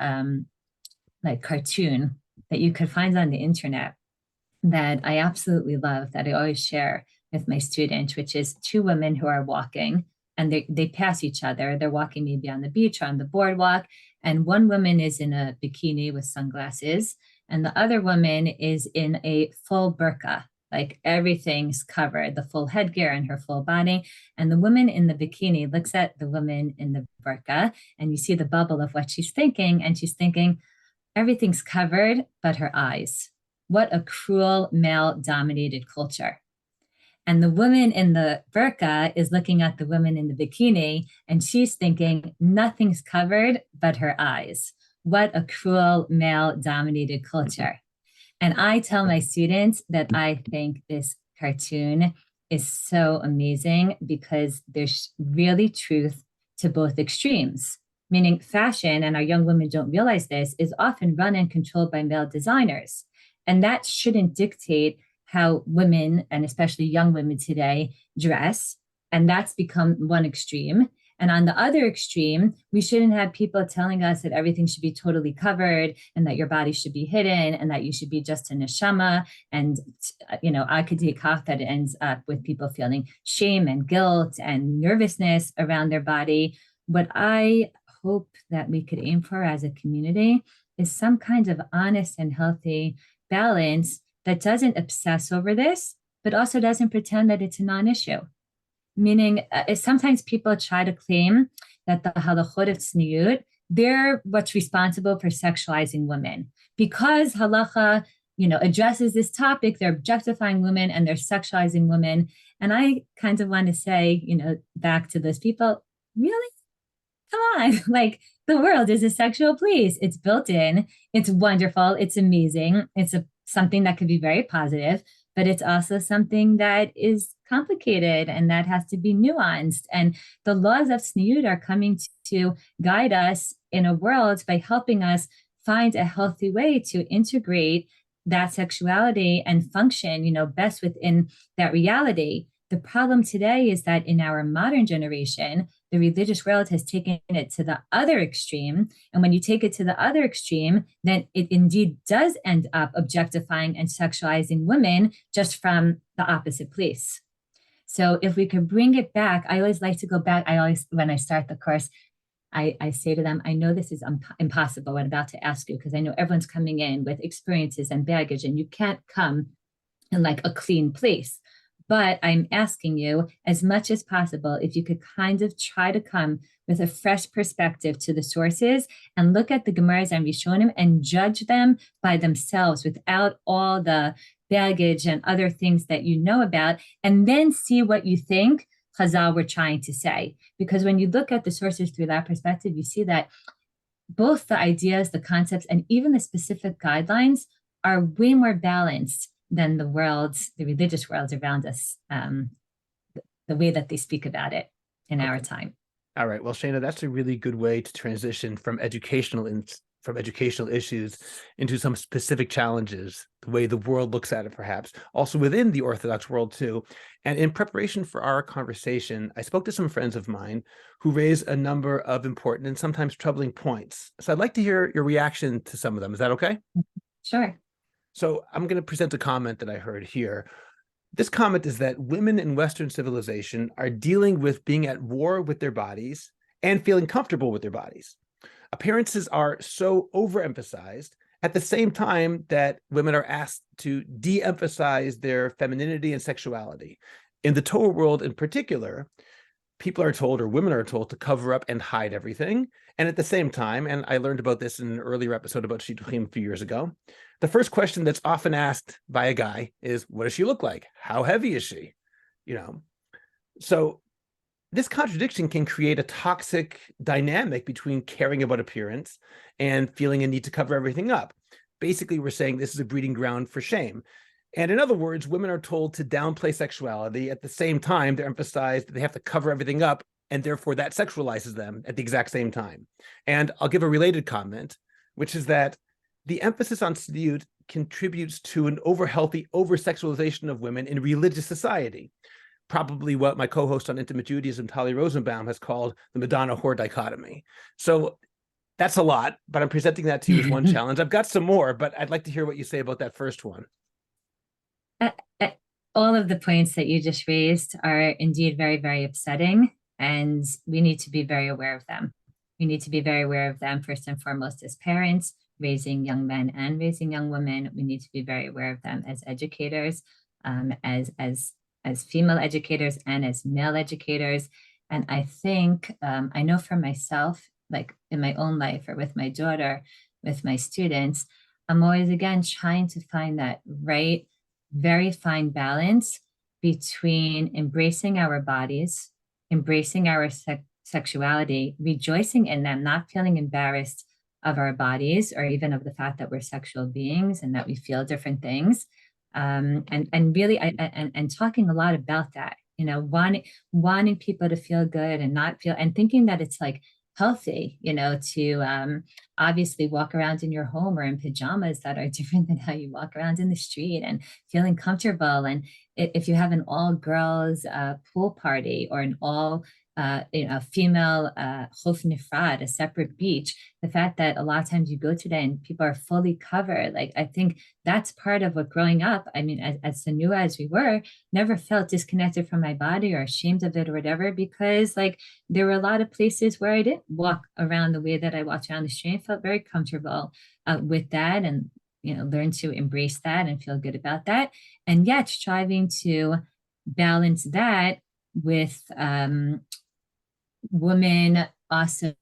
Speaker 2: cartoon that you could find on the internet that I absolutely love, that I always share with my students, which is two women who are walking and they pass each other. They're walking maybe on the beach or on the boardwalk. And one woman is in a bikini with sunglasses, and the other woman is in a full burqa, everything's covered, the full headgear and her full body. And the woman in the bikini looks at the woman in the burqa, and you see the bubble of what she's thinking. And she's thinking, everything's covered but her eyes. What a cruel male-dominated culture. And the woman in the burqa is looking at the woman in the bikini, and she's thinking, nothing's covered but her eyes. What a cruel male-dominated culture. And I tell my students that I think this cartoon is so amazing because there's really truth to both extremes. Meaning fashion, and our young women don't realize this, is often run and controlled by male designers. And that shouldn't dictate how women, and especially young women today, dress. And that's become one extreme. And on the other extreme, we shouldn't have people telling us that everything should be totally covered and that your body should be hidden and that you should be just a neshama. And, I could take off that it ends up with people feeling shame and guilt and nervousness around their body. What I hope that we could aim for as a community is some kind of honest and healthy balance that doesn't obsess over this, but also doesn't pretend that it's a non-issue. Meaning, sometimes people try to claim that the halachot of Tzniut, they're what's responsible for sexualizing women. Because halacha, addresses this topic, they're objectifying women and they're sexualizing women. And I kind of want to say, back to those people, really? Come on. Like, the world is a sexual place. It's built in. It's wonderful. It's amazing. It's something that could be very positive, but it's also something that is complicated and that has to be nuanced. And the laws of Tzniut are coming to guide us in a world by helping us find a healthy way to integrate that sexuality and function, best within that reality. The problem today is that in our modern generation, the religious world has taken it to the other extreme. And when you take it to the other extreme, then it indeed does end up objectifying and sexualizing women just from the opposite place. So if we could bring it back, I always like to go back. When I start the course, I say to them, I know this is impossible, what I'm about to ask you, because I know everyone's coming in with experiences and baggage, and you can't come in like a clean place. But I'm asking you, as much as possible, if you could kind of try to come with a fresh perspective to the sources and look at the Gemaras and Rishonim and judge them by themselves without all the baggage and other things that you know about, and then see what you think Chazal were trying to say. Because when you look at the sources through that perspective, you see that both the ideas, the concepts, and even the specific guidelines are way more balanced than the religious worlds around us, the way that they speak about it in our time.
Speaker 1: All right. Well, Shayna, that's a really good way to transition from educational issues into some specific challenges, the way the world looks at it, perhaps also within the Orthodox world too. And in preparation for our conversation, I spoke to some friends of mine who raised a number of important and sometimes troubling points. So I'd like to hear your reaction to some of them. Is that okay?
Speaker 2: Sure.
Speaker 1: So I'm going to present a comment that I heard here. This comment is that women in Western civilization are dealing with being at war with their bodies and feeling comfortable with their bodies. Appearances are so overemphasized at the same time that women are asked to de-emphasize their femininity and sexuality. In the Torah world in particular, people are told, or women are told, to cover up and hide everything. And at the same time, and I learned about this in an earlier episode about shidduchim a few years ago, the first question that's often asked by a guy is, what does she look like? How heavy is she? So this contradiction can create a toxic dynamic between caring about appearance and feeling a need to cover everything up. Basically, we're saying this is a breeding ground for shame. And in other words, women are told to downplay sexuality. At the same time, they're emphasized that they have to cover everything up, and therefore that sexualizes them at the exact same time. And I'll give a related comment, which is that the emphasis on tzniut contributes to an over-healthy over-sexualization of women in religious society, probably what my co-host on Intimate Judaism, Tali Rosenbaum, has called the Madonna-whore dichotomy. So that's a lot, but I'm presenting that to you as one challenge. I've got some more, but I'd like to hear what you say about that first one.
Speaker 2: All of the points that you just raised are indeed very, very upsetting, and we need to be very aware of them. We need to be very aware of them first and foremost as parents, raising young men and raising young women. We need to be very aware of them as educators, as female educators and as male educators. And I think, I know for myself, like in my own life or with my daughter, with my students, I'm always, again, trying to find that right, very fine balance between embracing our bodies, embracing our sexuality, rejoicing in them, not feeling embarrassed of our bodies or even of the fact that we're sexual beings and that we feel different things. And really, and talking a lot about that, wanting people to feel good and not feel, and thinking that it's like healthy, to obviously walk around in your home or in pajamas that are different than how you walk around in the street, and feeling comfortable. And if you have an all girls pool party or an all female chof nifrad, a separate beach, the fact that a lot of times you go today and people are fully covered, like, I think that's part of what growing up, I mean, as Tzanua as we were, never felt disconnected from my body or ashamed of it or whatever, because like there were a lot of places where I didn't walk around the way that I walked around the street. I felt very comfortable with that, and learn to embrace that and feel good about that, and yet striving to balance that with women also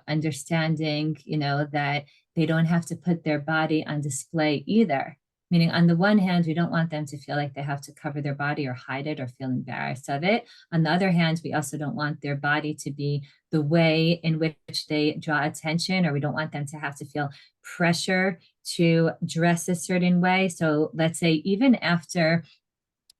Speaker 2: understanding, that they don't have to put their body on display either. Meaning, on the one hand, we don't want them to feel like they have to cover their body or hide it or feel embarrassed of it. On the other hand, we also don't want their body to be the way in which they draw attention, or we don't want them to have to feel pressure to dress a certain way. So let's say even after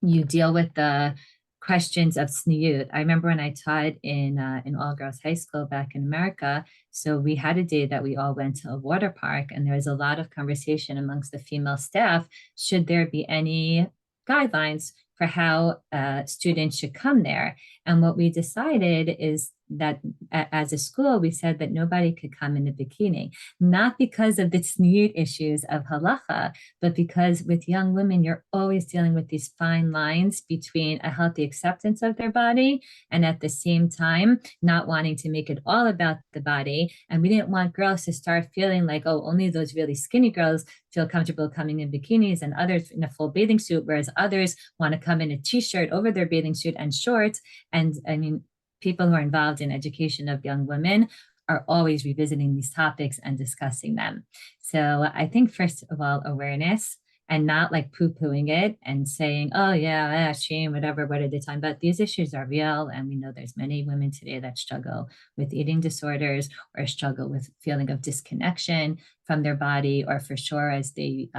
Speaker 2: you deal with the questions of Tzniut. I remember when I taught in all girls high school back in America. So we had a day that we all went to a water park, and there was a lot of conversation amongst the female staff. Should there be any guidelines for how students should come there? And what we decided is that as a school, we said that nobody could come in a bikini, not because of the tzniut issues of halacha, but because with young women, you're always dealing with these fine lines between a healthy acceptance of their body and at the same time, not wanting to make it all about the body. And we didn't want girls to start feeling like, oh, only those really skinny girls feel comfortable coming in bikinis and others in a full bathing suit, whereas others want to come in a t-shirt over their bathing suit and shorts. And I mean, people who are involved in education of young women are always revisiting these topics and discussing them. So I think, first of all, awareness, and not like poo-pooing it and saying, oh yeah, shame, whatever, what are they talking about? These issues are real. And we know there's many women today that struggle with eating disorders or struggle with feeling of disconnection from their body, or for sure as they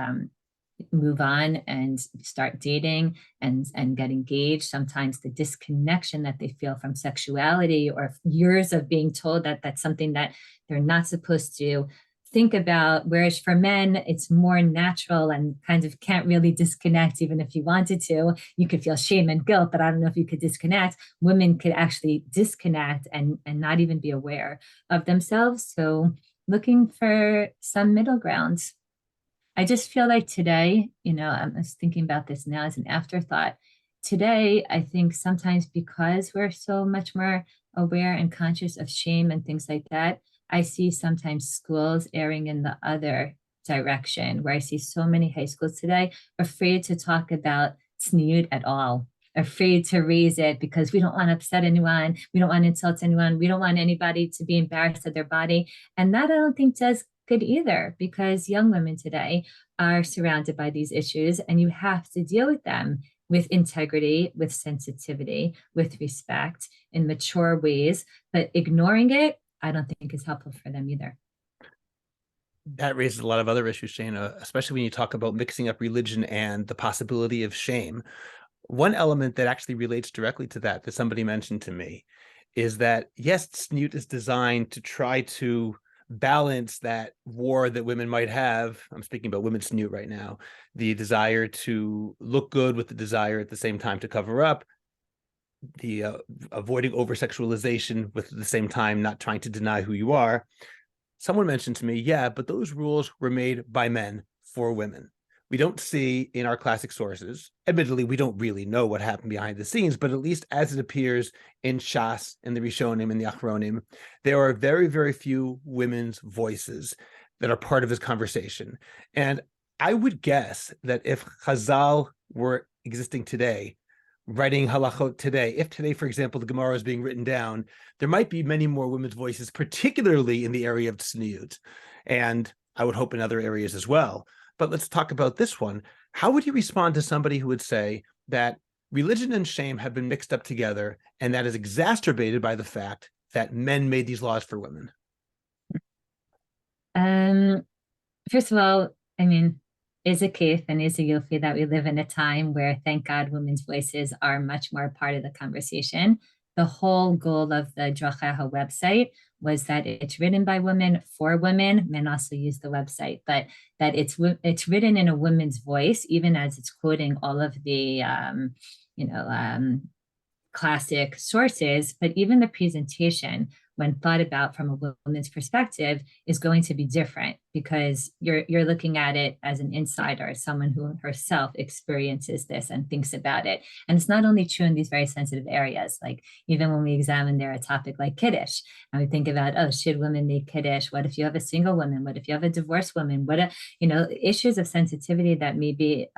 Speaker 2: move on and start dating and get engaged, sometimes the disconnection that they feel from sexuality, or years of being told that that's something that they're not supposed to think about, whereas for men it's more natural and kind of can't really disconnect. Even if you wanted to, you could feel shame and guilt, but I don't know if you could disconnect. Women could actually disconnect and not even be aware of themselves. So looking for some middle ground. I just feel like today, I was thinking about this now as an afterthought. Today, I think sometimes because we're so much more aware and conscious of shame and things like that, I see sometimes schools erring in the other direction, where I see so many high schools today afraid to talk about tzniut at all, afraid to raise it because we don't want to upset anyone, we don't want to insult anyone, we don't want anybody to be embarrassed of their body. And that I don't think does good either, because young women today are surrounded by these issues, and you have to deal with them with integrity, with sensitivity, with respect, in mature ways. But ignoring it, I don't think is helpful for them either.
Speaker 1: That raises a lot of other issues, Shayna, especially when you talk about mixing up religion and the possibility of shame. One element that actually relates directly to that somebody mentioned to me is that, yes, Tzniut is designed to try to balance that war that women might have. I'm speaking about women's Tzniut right now, the desire to look good with the desire at the same time to cover up, the avoiding over-sexualization with at the same time not trying to deny who you are. Someone mentioned to me, yeah, but those rules were made by men for women. We don't see in our classic sources, admittedly, we don't really know what happened behind the scenes, but at least as it appears in Shas, in the Rishonim, and the Achronim, there are very, very few women's voices that are part of this conversation. And I would guess that if Chazal were existing today, writing halachot today, if today, for example, the Gemara is being written down, there might be many more women's voices, particularly in the area of tzniut, and I would hope in other areas as well. But let's talk about this one. How would you respond to somebody who would say that religion and shame have been mixed up together, and that is exacerbated by the fact that men made these laws for women?
Speaker 2: First of all, I mean, is a case and is a yofi that we live in a time where, thank God, women's voices are much more part of the conversation. The whole goal of the Drachaha website was that it's written by women for women. Men also use the website, but that it's written in a woman's voice, even as it's quoting all of the classic sources. But even the presentation, when thought about from a woman's perspective, is going to be different, because you're looking at it as an insider, as someone who herself experiences this and thinks about it. And it's not only true in these very sensitive areas, like even when we examine there a topic like Kiddush, and we think about, oh, should women make Kiddush? What if you have a single woman? What if you have a divorced woman? Issues of sensitivity that maybe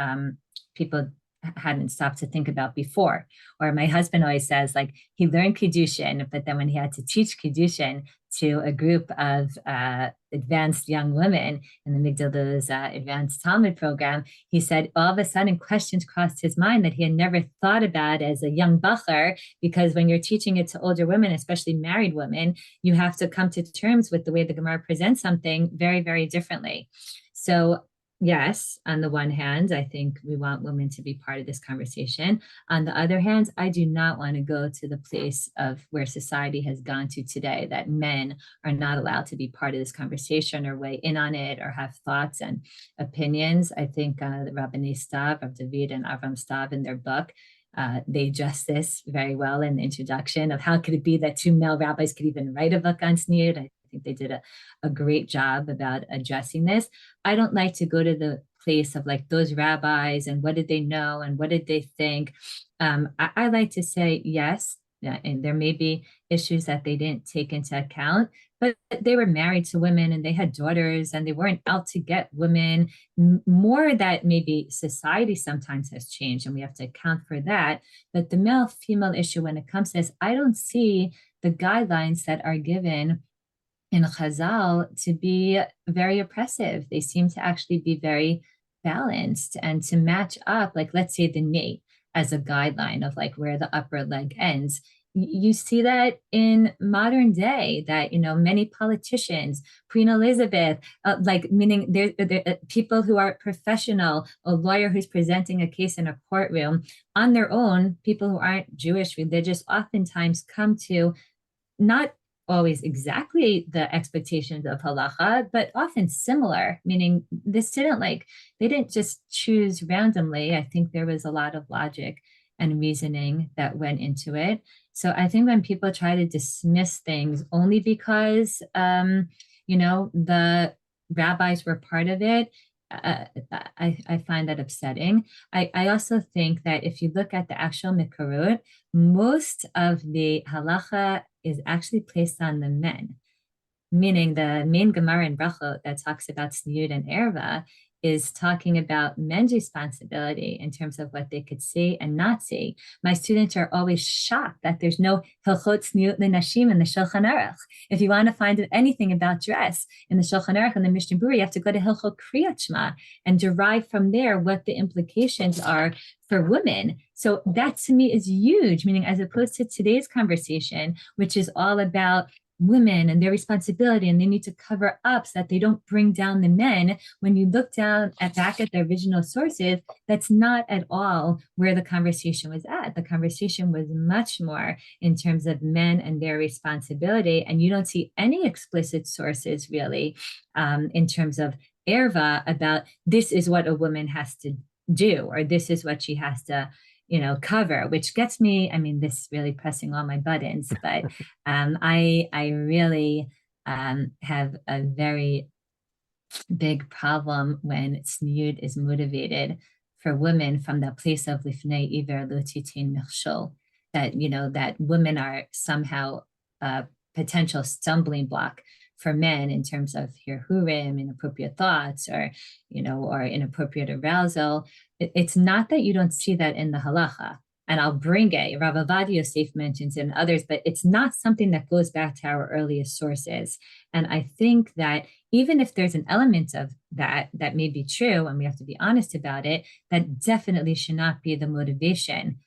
Speaker 2: people hadn't stopped to think about before. Or my husband always says, like, he learned Kiddushin, but then when he had to teach Kiddushin to a group of advanced young women in the Migdal's advanced Talmud program, he said all of a sudden questions crossed his mind that he had never thought about as a young bacher, because when you're teaching it to older women, especially married women, you have to come to terms with the way the Gemara presents something very, very differently. So yes, on the one hand, I think we want women to be part of this conversation. On the other hand, I do not want to go to the place of where society has gone to today, that men are not allowed to be part of this conversation or weigh in on it or have thoughts and opinions. I think the Rabbanei Stav, Rav David and Avram Stav, in their book, they address this very well in the introduction of how could it be that two male rabbis could even write a book on Tzniut. I think they did a great job about addressing this. I don't like to go to the place of like those rabbis and what did they know and what did they think. I like to say, yes, and there may be issues that they didn't take into account, but they were married to women and they had daughters and they weren't out to get women. More that maybe society sometimes has changed and we have to account for that. But the male-female issue when it comes to this, I don't see the guidelines that are given in Chazal to be very oppressive. They seem to actually be very balanced and to match up, like let's say the knee as a guideline of like where the upper leg ends. You see that in modern day that, you know, many politicians, Queen Elizabeth, like meaning they're people who are professional, a lawyer who's presenting a case in a courtroom on their own, people who aren't Jewish, religious, oftentimes come to not always exactly the expectations of halacha, but often similar, meaning this didn't they didn't just choose randomly. I think there was a lot of logic and reasoning that went into it. So I think when people try to dismiss things only because, the rabbis were part of it, I find that upsetting. I also think that if you look at the actual Mikarut, most of the halacha is actually placed on the men, meaning the main Gemara in Brachot that talks about Tzniut and Erva is talking about men's responsibility in terms of what they could see and not see. My students are always shocked that there's no halachot Tzniut l'nashim in the Shulchan Aruch. If you want to find anything about dress in the Shulchan Aruch and the Mishnah Berurah, you have to go to Hilchot Kriyat Shema and derive from there what the implications are for women. So that to me is huge, meaning as opposed to today's conversation, which is all about women and their responsibility and they need to cover up so that they don't bring down the men. When you look back at the original sources, that's not at all where the conversation was at. The conversation was much more in terms of men and their responsibility, and you don't see any explicit sources really in terms of erva about this is what a woman has to do or this is what she has to cover, which gets me, this really pressing all my buttons, but I really have a very big problem when Tzniut is motivated for women from the place of lifnei iver lo titin michshol, that women are somehow a potential stumbling block for men in terms of hirhurim, inappropriate thoughts, or inappropriate arousal. It's not that you don't see that in the halacha, and I'll bring it. Rav Avad Yosef mentions it and others, but it's not something that goes back to our earliest sources. And I think that even if there's an element of that may be true, and we have to be honest about it, that definitely should not be the motivation.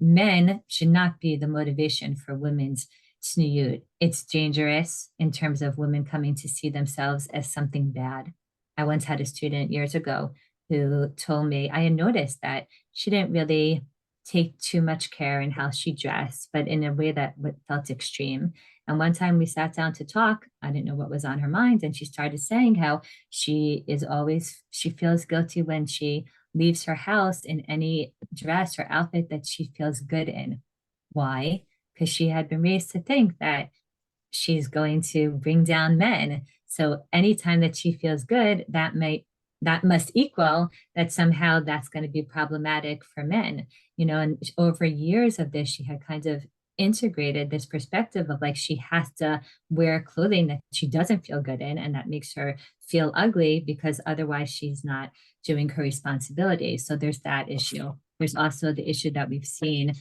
Speaker 2: Men should not be the motivation for women's Tzniut. It's dangerous in terms of women coming to see themselves as something bad. I once had a student years ago who told me I had noticed that she didn't really take too much care in how she dressed, but in a way that felt extreme. And one time we sat down to talk, I didn't know what was on her mind, and she started saying how she feels guilty when she leaves her house in any dress or outfit that she feels good in. Why? Because she had been raised to think that she's going to bring down men. So anytime that she feels good, that must equal that somehow that's going to be problematic for men. And over years of this, she had kind of integrated this perspective of like she has to wear clothing that she doesn't feel good in, and that makes her feel ugly because otherwise she's not doing her responsibility. So there's that issue. there's also the issue that we've seen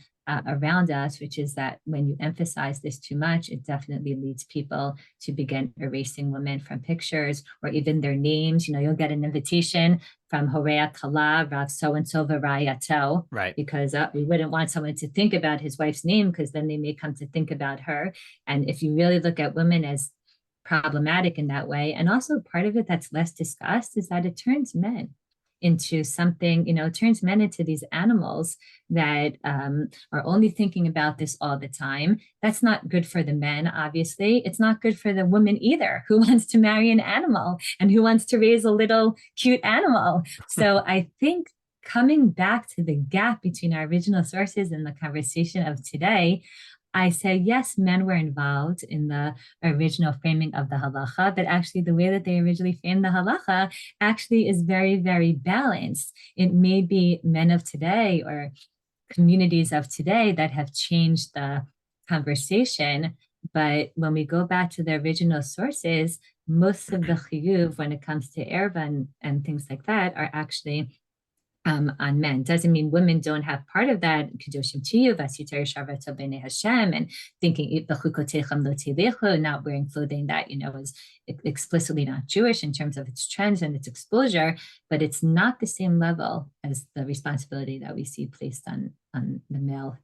Speaker 2: around us, which is that when you emphasize this too much, it definitely leads people to begin erasing women from pictures or even their names. You'll get an invitation from Horea Kala, Rav so-and-so Varayato,
Speaker 1: Right.
Speaker 2: because we wouldn't want someone to think about his wife's name, because then they may come to think about her. And if you really look at women as problematic in that way, and also part of it that's less discussed is that it turns men into something, turns men into these animals that are only thinking about this all the time. That's not good for the men, obviously. It's not good for the woman either, who wants to marry an animal and who wants to raise a little cute animal. So I think coming back to the gap between our original sources and the conversation of today, I say, yes, men were involved in the original framing of the halacha, but actually the way that they originally framed the halacha actually is very, very balanced. It may be men of today or communities of today that have changed the conversation, but when we go back to the original sources, most of the chiyuv when it comes to erva and things like that are actually on men. Doesn't mean women don't have part of that. Kedoshim tiyu v'asiter sharvato b'nei Hashem, and thinking not wearing clothing that is explicitly not Jewish in terms of its trends and its exposure, but it's not the same level as the responsibility that we see placed on the male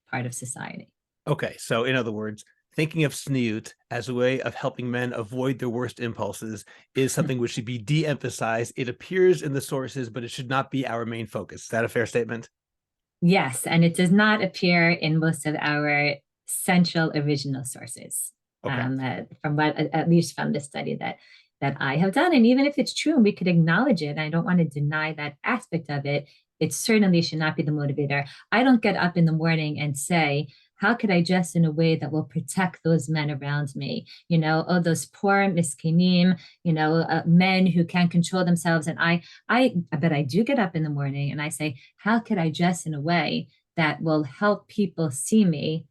Speaker 2: part of society.
Speaker 1: Okay, so in other words, thinking of Tzniut as a way of helping men avoid their worst impulses is something which should be de-emphasized. It appears in the sources, but it should not be our main focus. Is that a fair statement?
Speaker 2: Yes, and it does not appear in most of our central original sources.
Speaker 1: Okay.
Speaker 2: From what, at least from the study that I have done. And even if it's true, and we could acknowledge it, I don't want to deny that aspect of it, it certainly should not be the motivator. I don't get up in the morning and say, how could I dress in a way that will protect those men around me? Those poor miskinim, men who can't control themselves. And but I do get up in the morning and I say, how could I dress in a way that will help people see me,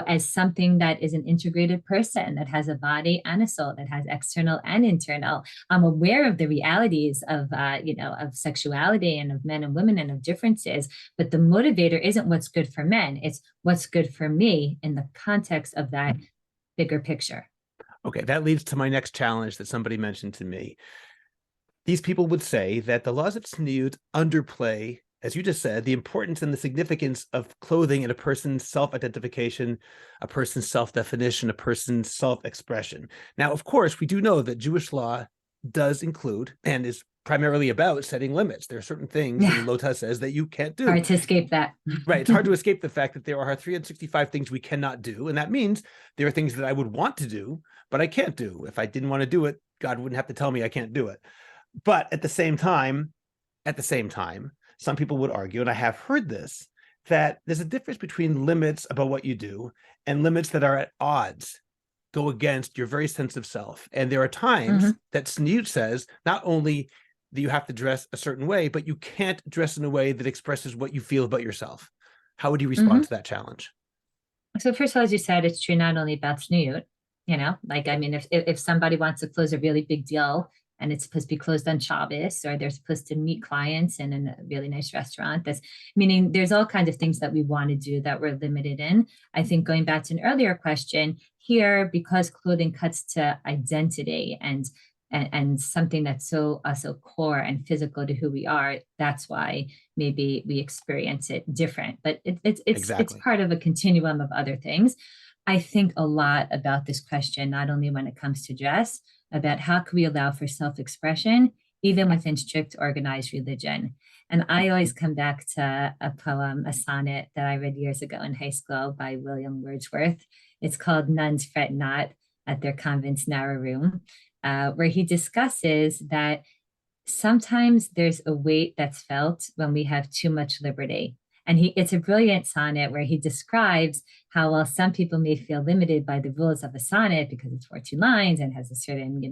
Speaker 2: as something that is an integrated person, that has a body and a soul, that has external and internal. I'm aware of the realities of, of sexuality and of men and women and of differences, but the motivator isn't what's good for men. It's what's good for me in the context of that bigger picture.
Speaker 1: Okay, that leads to my next challenge that somebody mentioned to me. These people would say that the laws of Tzniut underplay, as you just said, the importance and the significance of clothing in a person's self-identification, a person's self-definition, a person's self-expression. Now, of course, we do know that Jewish law does include and is primarily about setting limits. There are certain things in Lota says that you can't do.
Speaker 2: Hard to escape that.
Speaker 1: Right. It's hard to escape the fact that there are 365 things we cannot do. And that means there are things that I would want to do, but I can't do. If I didn't want to do it, God wouldn't have to tell me I can't do it. But at the same time, some people would argue, and I have heard this, that there's a difference between limits about what you do and limits that are at odds, go against your very sense of self. And there are times that Tzniut says not only that you have to dress a certain way, but you can't dress in a way that expresses what you feel about yourself. How would you respond to that challenge?
Speaker 2: So first of all, as you said, it's true not only about Tzniut, if somebody wants to close a really big deal, and it's supposed to be closed on Shabbos, or they're supposed to meet clients in a really nice restaurant. Meaning there's all kinds of things that we want to do that we're limited in. I think going back to an earlier question here, because clothing cuts to identity and something that's so core and physical to who we are, that's why maybe we experience it different. But it's part of a continuum of other things. I think a lot about this question, not only when it comes to dress, about how can we allow for self-expression, even within strict organized religion. And I always come back to a poem, a sonnet that I read years ago in high school by William Wordsworth. It's called Nuns Fret Not at Their Convent's Narrow Room, where he discusses that sometimes there's a weight that's felt when we have too much liberty. And it's a brilliant sonnet where he describes how, while some people may feel limited by the rules of a sonnet because it's 14 lines and has a certain,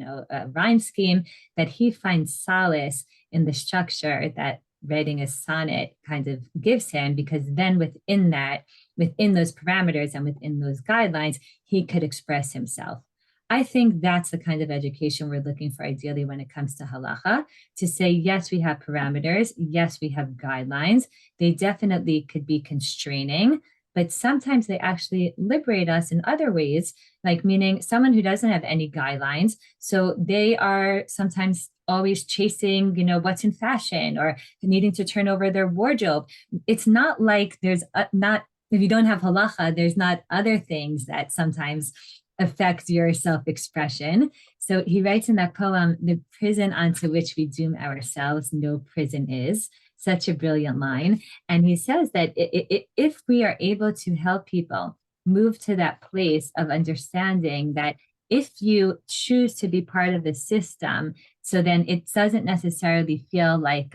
Speaker 2: rhyme scheme, that he finds solace in the structure that writing a sonnet kind of gives him, because then within those parameters and within those guidelines, he could express himself. I think that's the kind of education we're looking for ideally when it comes to halacha, to say, yes, we have parameters. Yes, we have guidelines. They definitely could be constraining, but sometimes they actually liberate us in other ways, like meaning someone who doesn't have any guidelines. So they are sometimes always chasing, what's in fashion or needing to turn over their wardrobe. It's not like there's not, if you don't have halacha, there's not other things that sometimes affect your self-expression. So he writes in that poem, "The prison onto which we doom ourselves, no prison is." Such a brilliant line. And he says that if we are able to help people move to that place of understanding that if you choose to be part of the system, so then it doesn't necessarily feel like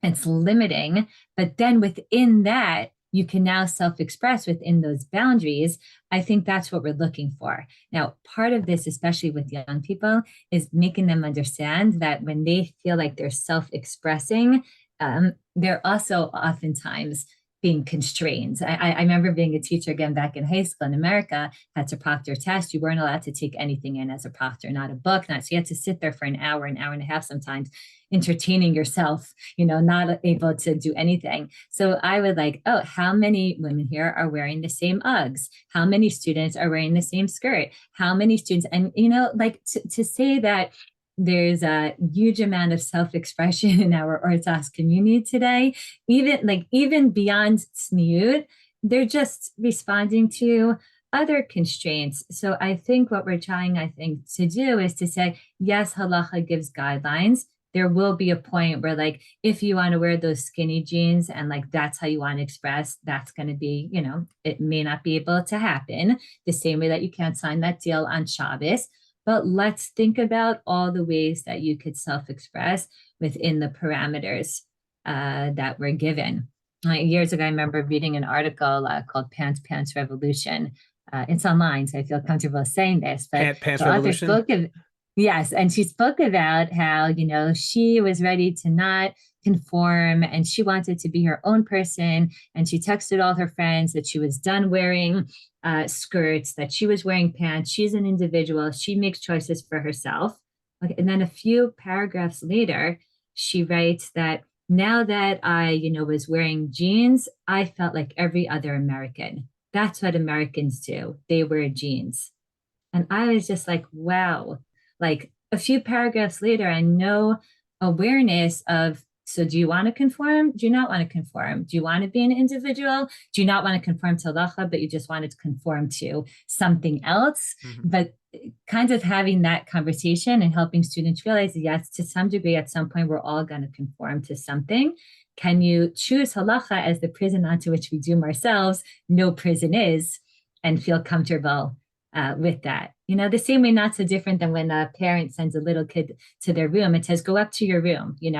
Speaker 2: it's limiting, but then within that, you can now self-express within those boundaries. I think that's what we're looking for. Now, part of this, especially with young people, is making them understand that when they feel like they're self-expressing, they're also oftentimes being constrained. I remember being a teacher again back in high school in America, had to proctor test. You weren't allowed to take anything in as a proctor, not a book, so you had to sit there for an hour and a half sometimes, entertaining yourself, not able to do anything. So I would like, oh, how many women here are wearing the same Uggs? How many students are wearing the same skirt? How many students? And, like to say that there's a huge amount of self-expression in our Orthodox community today, even beyond Tzniut, they're just responding to other constraints. So I think what we're trying, to do is to say, yes, halacha gives guidelines. There will be a point where, like, if you want to wear those skinny jeans and like that's how you want to express, that's going to be, it may not be able to happen the same way that you can't sign that deal on Shabbos. But let's think about all the ways that you could self-express within the parameters that we're given. Years ago, I remember reading an article called Pants Revolution. It's online, so I feel comfortable saying this. But
Speaker 1: Pants
Speaker 2: the author
Speaker 1: Revolution?
Speaker 2: spoke of, yes, and she spoke about how, she was ready to not conform and she wanted to be her own person. And she texted all her friends that she was done wearing skirts, that she was wearing pants. She's an individual. She makes choices for herself. Okay, and then a few paragraphs later, she writes that now that I, was wearing jeans, I felt like every other American. That's what Americans do. They wear jeans. And I was just like, wow, like a few paragraphs later, and no awareness of, so do you want to conform? Do you not want to conform? Do you want to be an individual? Do you not want to conform to halacha, but you just wanted to conform to something else? Mm-hmm. But kind of having that conversation and helping students realize, yes, to some degree, at some point, we're all going to conform to something. Can you choose halacha as the prison onto which we doom ourselves? No prison is, and feel comfortable with that. The same way, not so different than when a parent sends a little kid to their room and says, go up to your room, you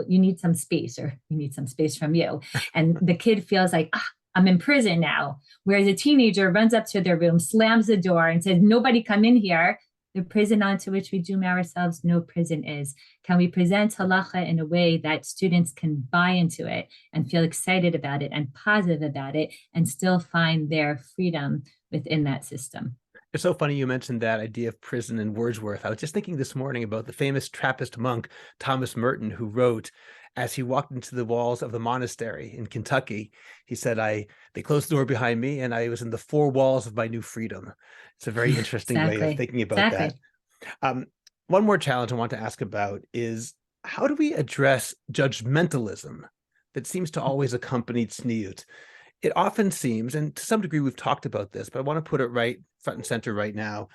Speaker 2: need some space, or you need some space from you. And the kid feels like, I'm in prison now. Whereas a teenager runs up to their room, slams the door and says, nobody come in here. The prison onto which we doom ourselves, no prison is. Can we present halacha in a way that students can buy into it and feel excited about it and positive about it and still find their freedom within that system?
Speaker 1: It's so funny you mentioned that idea of prison and Wordsworth. I was just thinking this morning about the famous Trappist monk, Thomas Merton, who wrote, as he walked into the walls of the monastery in Kentucky, he said, they closed the door behind me and I was in the four walls of my new freedom. It's a very interesting way of thinking about that. One more challenge I want to ask about is, how do we address judgmentalism that seems to always accompany Tzniut? It often seems, and to some degree we've talked about this, but I want to put it right front and center right now.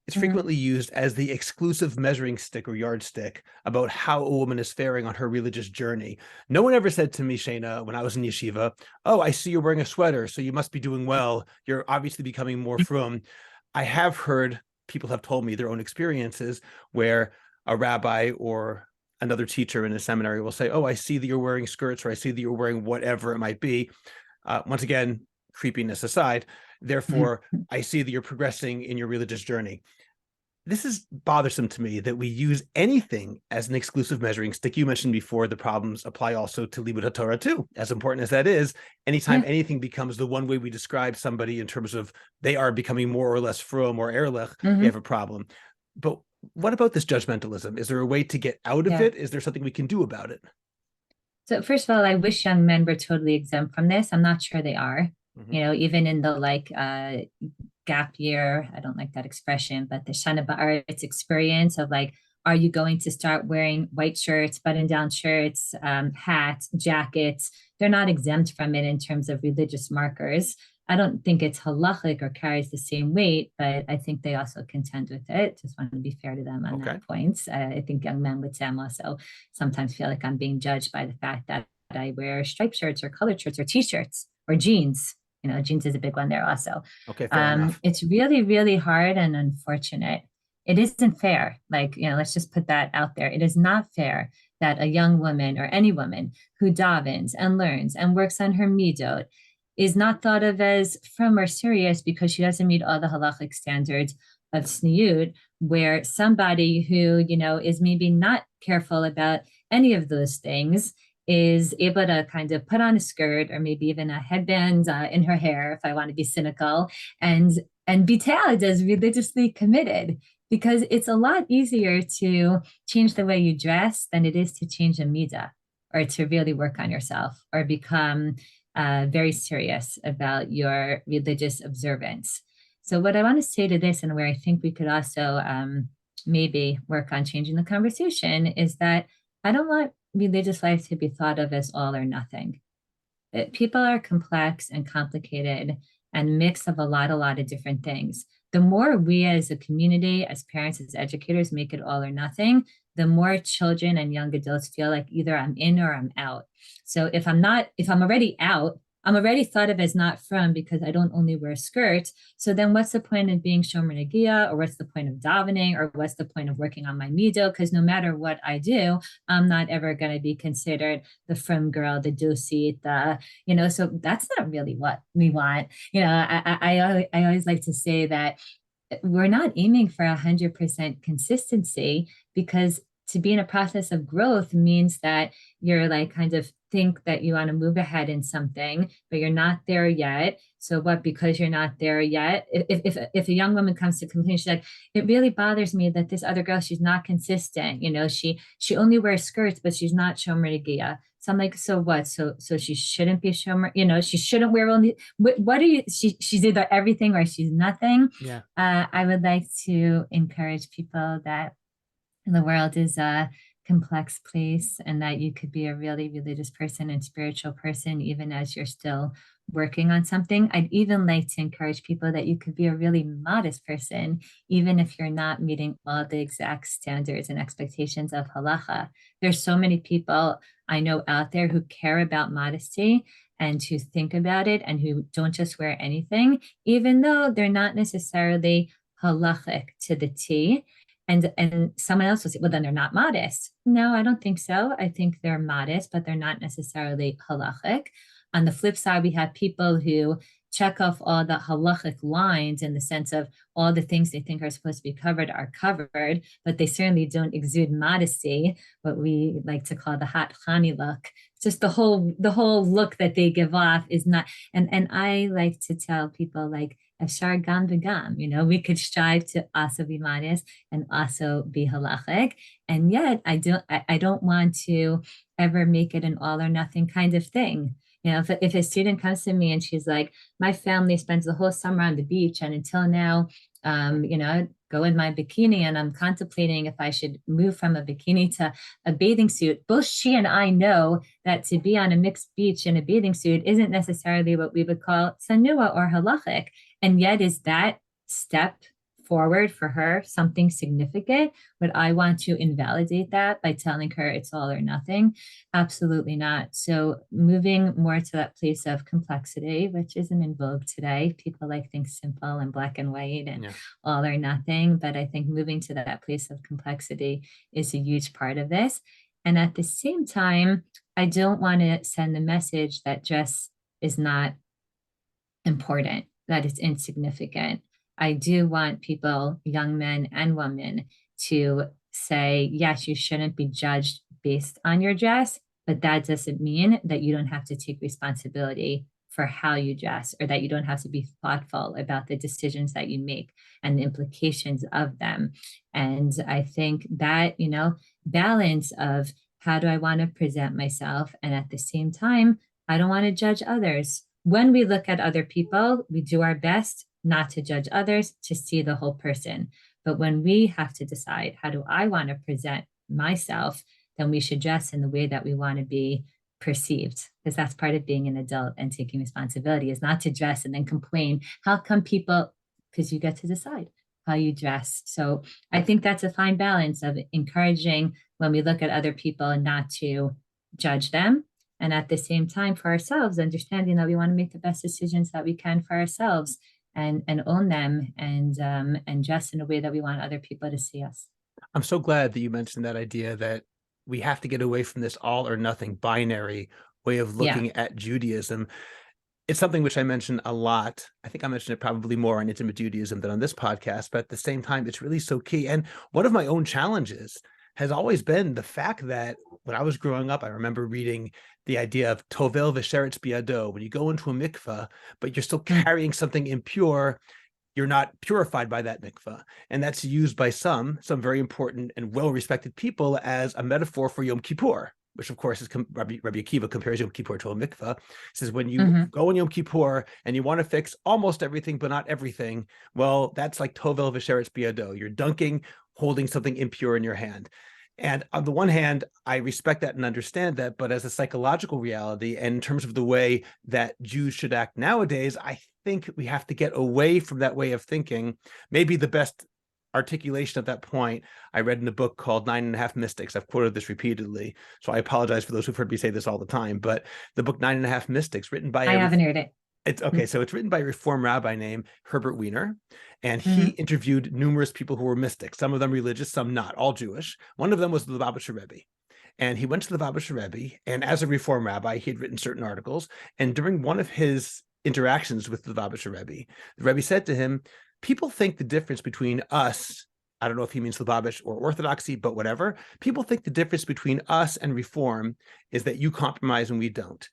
Speaker 1: It's frequently used as the exclusive measuring stick or yardstick about how a woman is faring on her religious journey. No one ever said to me, Shayna, when I was in yeshiva, oh, I see you're wearing a sweater, so you must be doing well. You're obviously becoming more frum. I have heard people have told me their own experiences where a rabbi or another teacher in a seminary will say, oh, I see that you're wearing skirts, or I see that you're wearing whatever it might be. Once again, creepiness aside, therefore, I see that you're progressing in your religious journey. this is bothersome to me that we use anything as an exclusive measuring stick. You mentioned before the problems apply also to Libud HaTorah too. As important as that is, anytime anything becomes the one way we describe somebody in terms of they are becoming more or less from or erlich, we have a problem. But what about this judgmentalism? Is there a way to get out of it? Is there something we can do about it?
Speaker 2: So first of all, I wish young men were totally exempt from this. I'm not sure they are. You know, even in the gap year, I don't like that expression, but the Shana Ba'aretz experience of like, are you going to start wearing white shirts, button-down shirts, hats, jackets? They're not exempt from it in terms of religious markers. I don't think it's halachic or carries the same weight, but I think they also contend with it. Just want to be fair to them on that point. I think young men with them also sometimes feel like I'm being judged by the fact that I wear striped shirts or colored shirts or t-shirts or jeans. You know, jeans is a big one there also.
Speaker 1: Okay, fair enough.
Speaker 2: It's really, really hard and unfortunate. It isn't fair. Like, you know, let's just put that out there. It is not fair that a young woman or any woman who davens and learns and works on her midot is not thought of as from or serious because she doesn't meet all the halachic standards of Tzniut, where somebody who, you know, is maybe not careful about any of those things is able to kind of put on a skirt or maybe even a headband in her hair, if I want to be cynical, and be tagged as religiously committed, because it's a lot easier to change the way you dress than it is to change a midah or to really work on yourself or become very serious about your religious observance. So what I want to say to this, and where I think we could also maybe work on changing the conversation, is that I don't want religious life to be thought of as all or nothing. People are complex and complicated and mix of a lot of different things. The more we as a community, as parents, as educators, make it all or nothing, the more children and young adults feel like either I'm in or I'm out. So if I'm already out, I'm already thought of as not from because I don't only wear skirts. So then what's the point of being Shomer Negia, or what's the point of davening, or what's the point of working on my mido? Because no matter what I do, I'm not ever going to be considered the from girl, the dosit, so that's not really what we want. I always like to say that we're not aiming for 100% consistency, because to be in a process of growth means that you're like kind of think that you want to move ahead in something, but you're not there yet. So what, because you're not there yet, if a young woman comes to complain, she's like, it really bothers me that this other girl, she's not consistent. She only wears skirts, but she's not shomer negia. So I'm like, so what? So she shouldn't be shomer, she shouldn't wear only, what are you, she's either everything or she's nothing.
Speaker 1: Yeah.
Speaker 2: I would like to encourage people that the world is a complex place and that you could be a really religious person and spiritual person even as you're still working on something. I'd even like to encourage people that you could be a really modest person even if you're not meeting all the exact standards and expectations of halacha. There's so many people I know out there who care about modesty and who think about it and who don't just wear anything, even though they're not necessarily halachic to the T. And someone else will say, well, then they're not modest. No, I don't think so. I think they're modest, but they're not necessarily halachic. On the flip side, we have people who check off all the halachic lines in the sense of all the things they think are supposed to be covered are covered, but they certainly don't exude modesty, what we like to call the hot chani look. Just the whole look that they give off is not, and I like to tell people like, Ashar gam v'gam, we could strive to also be modest and also be halachic. And yet I don't want to ever make it an all or nothing kind of thing. If a student comes to me and she's like, my family spends the whole summer on the beach, and until now, I go in my bikini and I'm contemplating if I should move from a bikini to a bathing suit. Both she and I know that to be on a mixed beach in a bathing suit isn't necessarily what we would call Tzanua or halachic. And yet is that step forward for her something significant? Would I want to invalidate that by telling her it's all or nothing? Absolutely not. So moving more to that place of complexity, which isn't in vogue today. People like things simple and black and white and all or nothing. But I think moving to that place of complexity is a huge part of this. And at the same time, I don't want to send the message that dress is not important, that it's insignificant. I do want people, young men and women, to say, yes, you shouldn't be judged based on your dress, but that doesn't mean that you don't have to take responsibility for how you dress, or that you don't have to be thoughtful about the decisions that you make and the implications of them. And I think that, balance of how do I want to present myself? And at the same time, I don't want to judge others. When we look at other people, we do our best not to judge others, to see the whole person. But when we have to decide, how do I want to present myself, then we should dress in the way that we want to be perceived, because that's part of being an adult and taking responsibility, is not to dress and then complain. How come people, because you get to decide how you dress. So I think that's a fine balance of encouraging, when we look at other people, not to judge them. And at the same time, for ourselves, understanding that we want to make the best decisions that we can for ourselves, and own them, and dress in a way that we want other people to see us.
Speaker 1: I'm so glad that you mentioned that idea that we have to get away from this all or nothing binary way of looking at Judaism. It's something which I mention a lot. I think I mentioned it probably more on Intimate Judaism than on this podcast, but at the same time, it's really so key. And one of my own challenges has always been the fact that when I was growing up, I remember reading the idea of tovel v'sheretz biyado. When you go into a mikveh, but you're still carrying something impure, you're not purified by that mikveh. And that's used by some very important and well-respected people as a metaphor for Yom Kippur, which of course is Rabbi Akiva compares Yom Kippur to a mikveh. He says, when you go in Yom Kippur and you want to fix almost everything, but not everything, well, that's like tovel v'sheretz biyado. You're dunking, holding something impure in your hand. And on the one hand, I respect that and understand that, but as a psychological reality, and in terms of the way that Jews should act nowadays, I think we have to get away from that way of thinking. Maybe the best articulation of that point I read in a book called 9.5 Mystics. I've quoted this repeatedly, so I apologize for those who've heard me say this all the time, but the book 9.5 Mystics, written by
Speaker 2: I haven't heard it.
Speaker 1: It's okay. So it's written by a Reform rabbi named Herbert Wiener, and he interviewed numerous people who were mystics, some of them religious, some not, all Jewish. One of them was the Lubavitcher Rebbe. And he went to the Lubavitcher Rebbe, and as a Reform rabbi, he had written certain articles. And during one of his interactions with the Lubavitcher Rebbe, the Rebbe said to him, people think the difference between us, I don't know if he means Lubavitch or Orthodoxy, but whatever, people think the difference between us and Reform is that you compromise and we don't.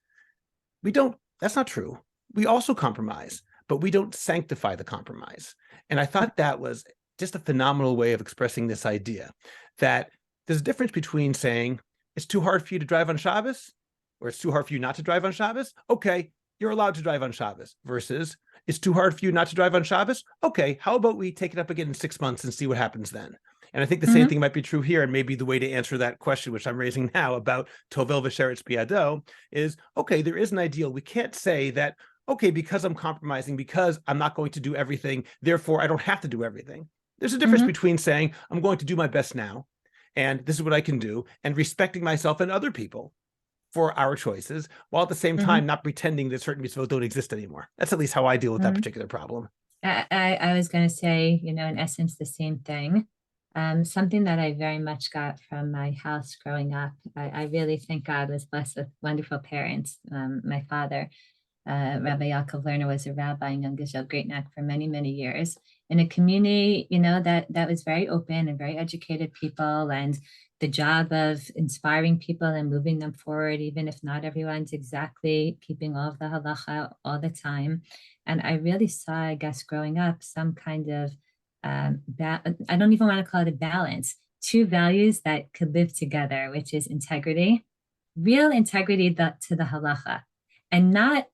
Speaker 1: We don't. That's not true. We also compromise, but we don't sanctify the compromise. And I thought that was just a phenomenal way of expressing this idea that there's a difference between saying it's too hard for you to drive on Shabbos, or it's too hard for you not to drive on Shabbos. Okay, you're allowed to drive on Shabbos, versus it's too hard for you not to drive on Shabbos. Okay, how about we take it up again in 6 months and see what happens then? And I think the same thing might be true here. And maybe the way to answer that question, which I'm raising now about tovel v'sheretz biyado, is, okay, there is an ideal. We can't say that, okay, because I'm compromising, because I'm not going to do everything, therefore I don't have to do everything. There's a difference between saying, I'm going to do my best now, and this is what I can do, and respecting myself and other people for our choices, while at the same time not pretending that certain mitzvot don't exist anymore. That's at least how I deal with that particular problem.
Speaker 2: I was going to say, in essence, the same thing. Something that I very much got from my house growing up. I really think God was blessed with wonderful parents. My father, Rabbi Yaakov Lerner, was a rabbi in Yom Great Neck for many, many years, in a community, that was very open and very educated people, and the job of inspiring people and moving them forward, even if not everyone's exactly keeping all of the halacha all the time. And I really saw, I guess, growing up, some kind of, I don't even want to call it a balance, two values that could live together, which is integrity, real integrity to the halacha, and not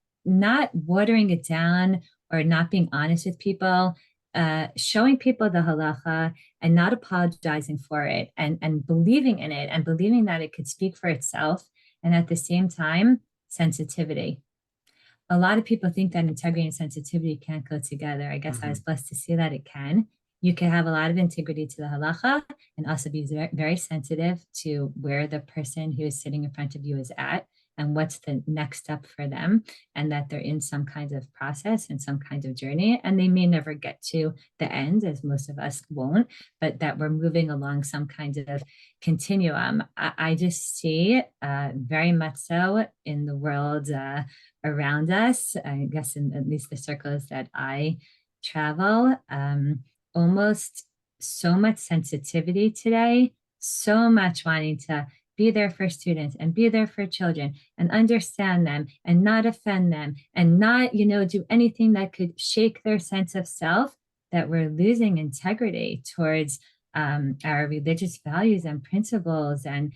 Speaker 2: watering it down or not being honest with people, showing people the halacha and not apologizing for it, and believing in it, and believing that it could speak for itself. And at the same time, sensitivity. A lot of people think that integrity and sensitivity can't go together. I guess I was blessed to see that it can. You can have a lot of integrity to the halacha and also be very, very sensitive to where the person who is sitting in front of you is at, and what's the next step for them, and that they're in some kind of process and some kind of journey, and they may never get to the end, as most of us won't, but that we're moving along some kind of continuum. I just see very much so in the world around us, I guess in at least the circles that I travel, almost so much sensitivity today, so much wanting to be there for students and be there for children and understand them and not offend them and not, do anything that could shake their sense of self, that we're losing integrity towards our religious values and principles. And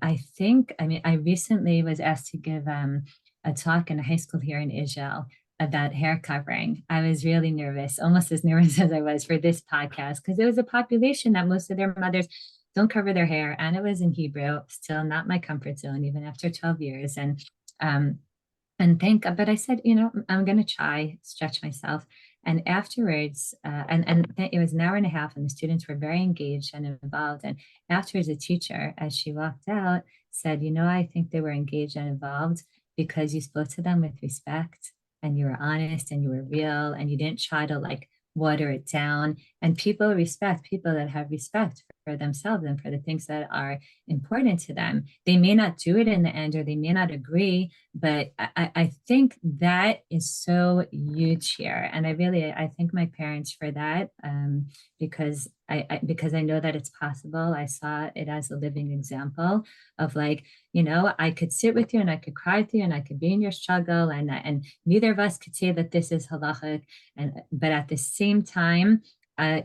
Speaker 2: I think, I recently was asked to give a talk in a high school here in Israel about hair covering. I was really nervous, almost as nervous as I was for this podcast, because it was a population that most of their mothers don't cover their hair. And it was in Hebrew, still not my comfort zone, even after 12 years. But I said, I'm going to try, stretch myself. And afterwards, and it was an hour and a half, and the students were very engaged and involved. And afterwards, the teacher, as she walked out, said, I think they were engaged and involved because you spoke to them with respect and you were honest and you were real and you didn't try to water it down. And people respect people that have respect for themselves and for the things that are important to them. They may not do it in the end, or they may not agree, but I think that is so huge here. And I thank my parents for that, because I know that it's possible. I saw it as a living example of I could sit with you and I could cry with you and I could be in your struggle, and neither of us could say that this is halachic, but at the same time,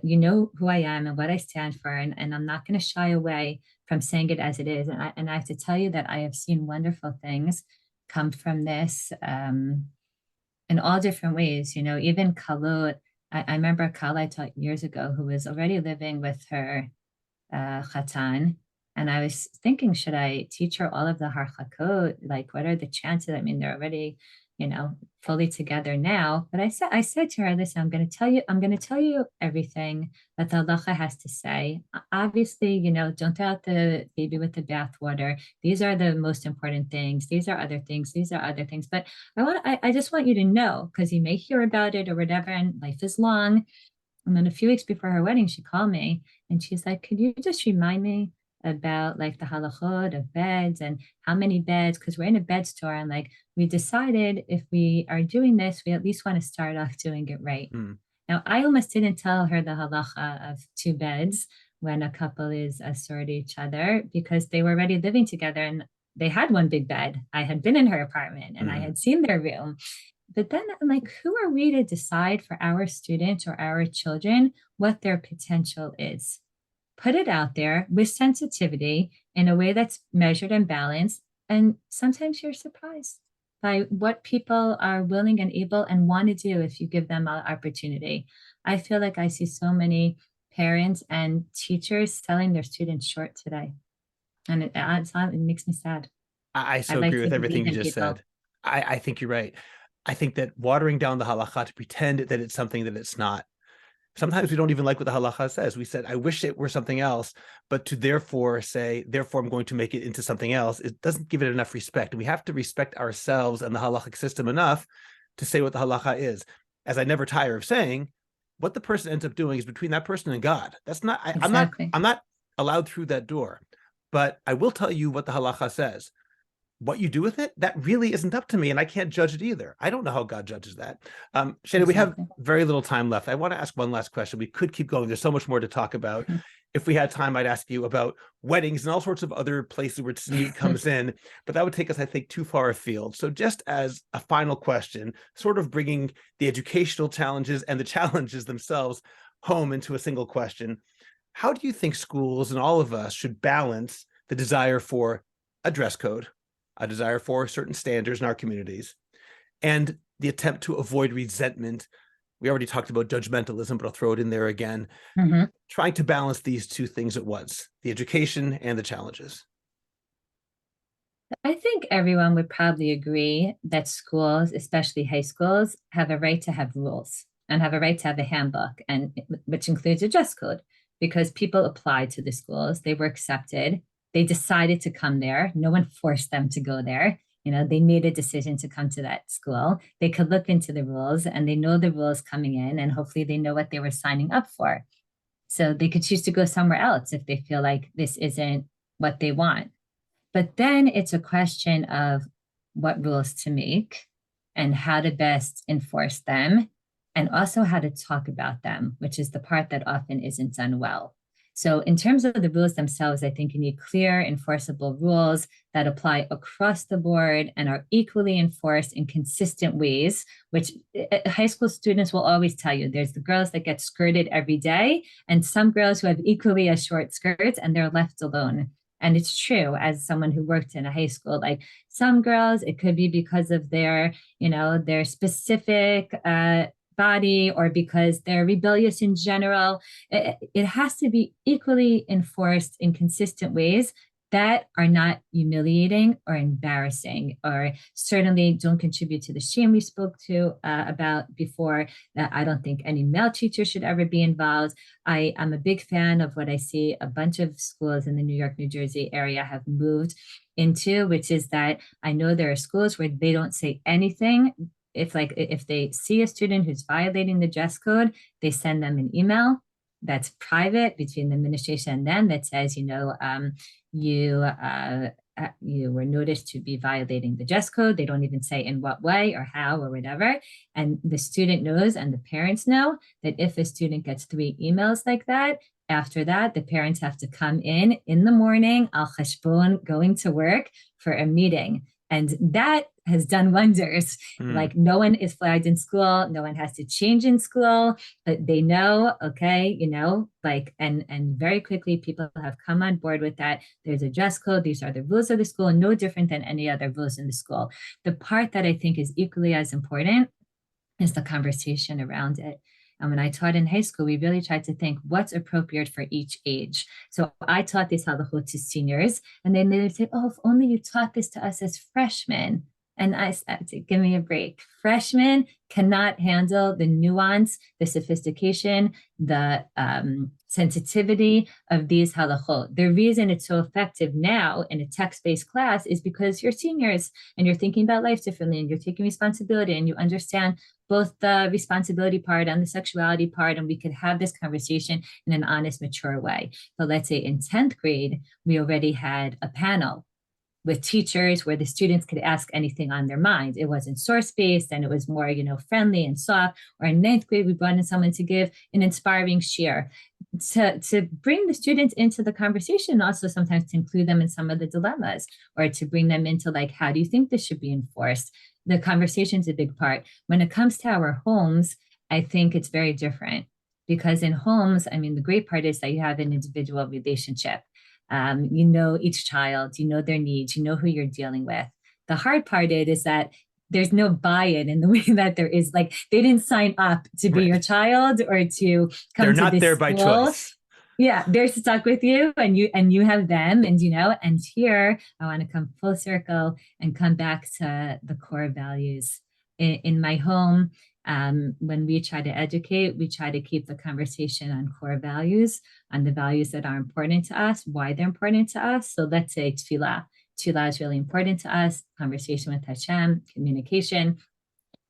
Speaker 2: you know who I am and what I stand for, and I'm not going to shy away from saying it as it is. And I have to tell you that I have seen wonderful things come from this, in all different ways. Even Kalut. I remember a Kal I taught years ago who was already living with her chatan, and I was thinking, should I teach her all of the halachot? What are the chances? They're already, fully together now. But I said to her, listen, I'm going to tell you everything that the halacha has to say. Obviously, don't throw out the baby with the bathwater. These are the most important things. These are other things. These are other things. But I just want you to know, because you may hear about it or whatever, and life is long. And then a few weeks before her wedding, she called me and she's like, could you just remind me about the halachot of beds and how many beds? Because we're in a bed store, and we decided if we are doing this, we at least want to start off doing it right. Now, I almost didn't tell her the halacha of 2 beds when a couple is assured each other, because they were already living together and they had one big bed. I had been in her apartment and I had seen their room. But then I'm like, who are we to decide for our students or our children what their potential is? Put it out there with sensitivity in a way that's measured and balanced. And sometimes you're surprised by what people are willing and able and want to do if you give them an opportunity. I feel like I see so many parents and teachers selling their students short today. And it makes me sad.
Speaker 1: I so agree with everything you just said. I think you're right. I think that watering down the halacha to pretend that it's something that it's not. Sometimes we don't even like what the halacha says. We said, I wish it were something else, but to therefore say, therefore I'm going to make it into something else, it doesn't give it enough respect. We have to respect ourselves and the halachic system enough to say what the halacha is. As I never tire of saying, what the person ends up doing is between that person and God. That's not,
Speaker 2: Exactly.
Speaker 1: I'm not allowed through that door, but I will tell you what the halacha says. What you do with it, that really isn't up to me, and I can't judge it either. I don't know how God judges that. Shayna, we have very little time left. I want to ask one last question. We could keep going. There's so much more to talk about. If we had time, I'd ask you about weddings and all sorts of other places where Tzniut comes in, but that would take us, I think, too far afield. So just as a final question, sort of bringing the educational challenges and the challenges themselves home into a single question, how do you think schools and all of us should balance the desire for a dress code, a desire for certain standards in our communities, and the attempt to avoid resentment? We already talked about judgmentalism, but I'll throw it in there again. Trying to balance these two things at once, the education and the challenges.
Speaker 2: I think everyone would probably agree that schools, especially high schools, have a right to have rules and have a right to have a handbook, and which includes a dress code, because people applied to the schools, they were accepted, they decided to come there. No one forced them to go there. They made a decision to come to that school. They could look into the rules and they know the rules coming in, and hopefully they know what they were signing up for. So they could choose to go somewhere else if they feel like this isn't what they want. But then it's a question of what rules to make and how to best enforce them. and also how to talk about them, which is the part that often isn't done well. So in terms of the rules themselves, I think you need clear, enforceable rules that apply across the board and are equally enforced in consistent ways, which high school students will always tell you. There's the girls that get skirted every day, and some girls who have equally as short skirts, and they're left alone. And it's true, as someone who worked in a high school, like some girls, it could be because of their, their specific body, or because they're rebellious in general. It has to be equally enforced in consistent ways that are not humiliating or embarrassing, or certainly don't contribute to the shame we spoke to about before. That I don't think any male teacher should ever be involved. I'm a big fan of what I see a bunch of schools in the New York, New Jersey area have moved into, which is that I know there are schools where they don't say anything. If they see a student who's violating the dress code, they send them an email that's private between the administration and them that says, you were noticed to be violating the dress code. They don't even say in what way or how or whatever. And the student knows, and the parents know, that if a student gets 3 emails like that, after that, the parents have to come in the morning, al cheshbon, going to work for a meeting. And that has done wonders. Like, no one is flagged in school. No one has to change in school, but they know, okay, and very quickly people have come on board with that. There's a dress code. These are the rules of the school, no different than any other rules in the school. The part that I think is equally as important is the conversation around it. And when I taught in high school, we really tried to think what's appropriate for each age. So I taught this halachot to seniors, and then they would say, oh, if only you taught this to us as freshmen. And I said, give me a break. Freshmen cannot handle the nuance, the sophistication, the sensitivity of these halachot. The reason it's so effective now in a text-based class is because you're seniors and you're thinking about life differently, and you're taking responsibility, and you understand both the responsibility part and the sexuality part, and we could have this conversation in an honest, mature way. But let's say in 10th grade, we already had a panel with teachers where the students could ask anything on their mind. It wasn't source-based, and it was more, friendly and soft. Or in 9th grade, we brought in someone to give an inspiring share, to bring the students into the conversation, also sometimes to include them in some of the dilemmas, or to bring them into how do you think this should be enforced? The conversation is a big part. When it comes to our homes, I think it's very different, because in homes, the great part is that you have an individual relationship. You know each child, you know their needs, you know who you're dealing with. The hard part is that there's no buy-in in the way that there is, they didn't sign up to be your child or to come
Speaker 1: They're
Speaker 2: to
Speaker 1: not
Speaker 2: this
Speaker 1: there
Speaker 2: school.
Speaker 1: by choice.
Speaker 2: Yeah, they're stuck with you, and you have them, and here I want to come full circle and come back to the core values. In my home, when we try to educate, we try to keep the conversation on core values, on the values that are important to us, why they're important to us. So let's say tefillah. Tefillah is really important to us. Conversation with Hashem, communication.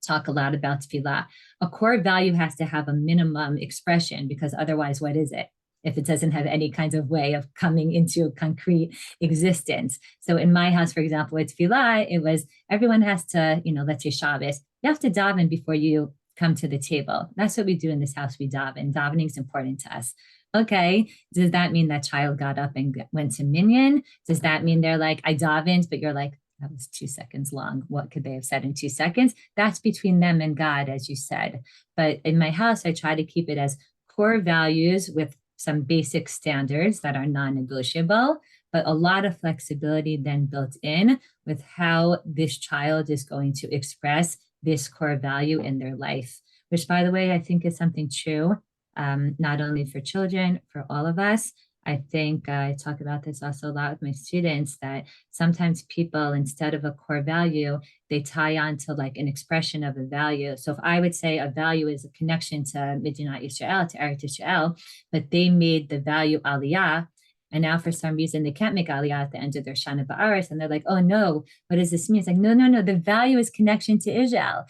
Speaker 2: Talk a lot about tefillah. A core value has to have a minimum expression, because otherwise, what is it if it doesn't have any kind of way of coming into a concrete existence? So in my house, for example, with tefillah, it was everyone has to, let's say Shabbos, you have to daven before you come to the table. That's what we do in this house. We daven. Davening is important to us. Okay, does that mean that child got up and went to minyan? Does that mean they're like, I davened, but you're like, that was 2 seconds long. What could they have said in 2 seconds? That's between them and God, as you said. But in my house, I try to keep it as core values with some basic standards that are non-negotiable, but a lot of flexibility then built in with how this child is going to express this core value in their life, which, by the way, I think is something true, not only for children, for all of us. I think I talk about this also a lot with my students, that sometimes people, instead of a core value, they tie on to an expression of a value. So if I would say a value is a connection to Medinat Yisrael, to Eretz Yisrael, but they made the value aliyah, and now for some reason they can't make aliyah at the end of their Shana Ba'aretz, and they're like, oh no, what does this mean? It's like, no, the value is connection to Israel.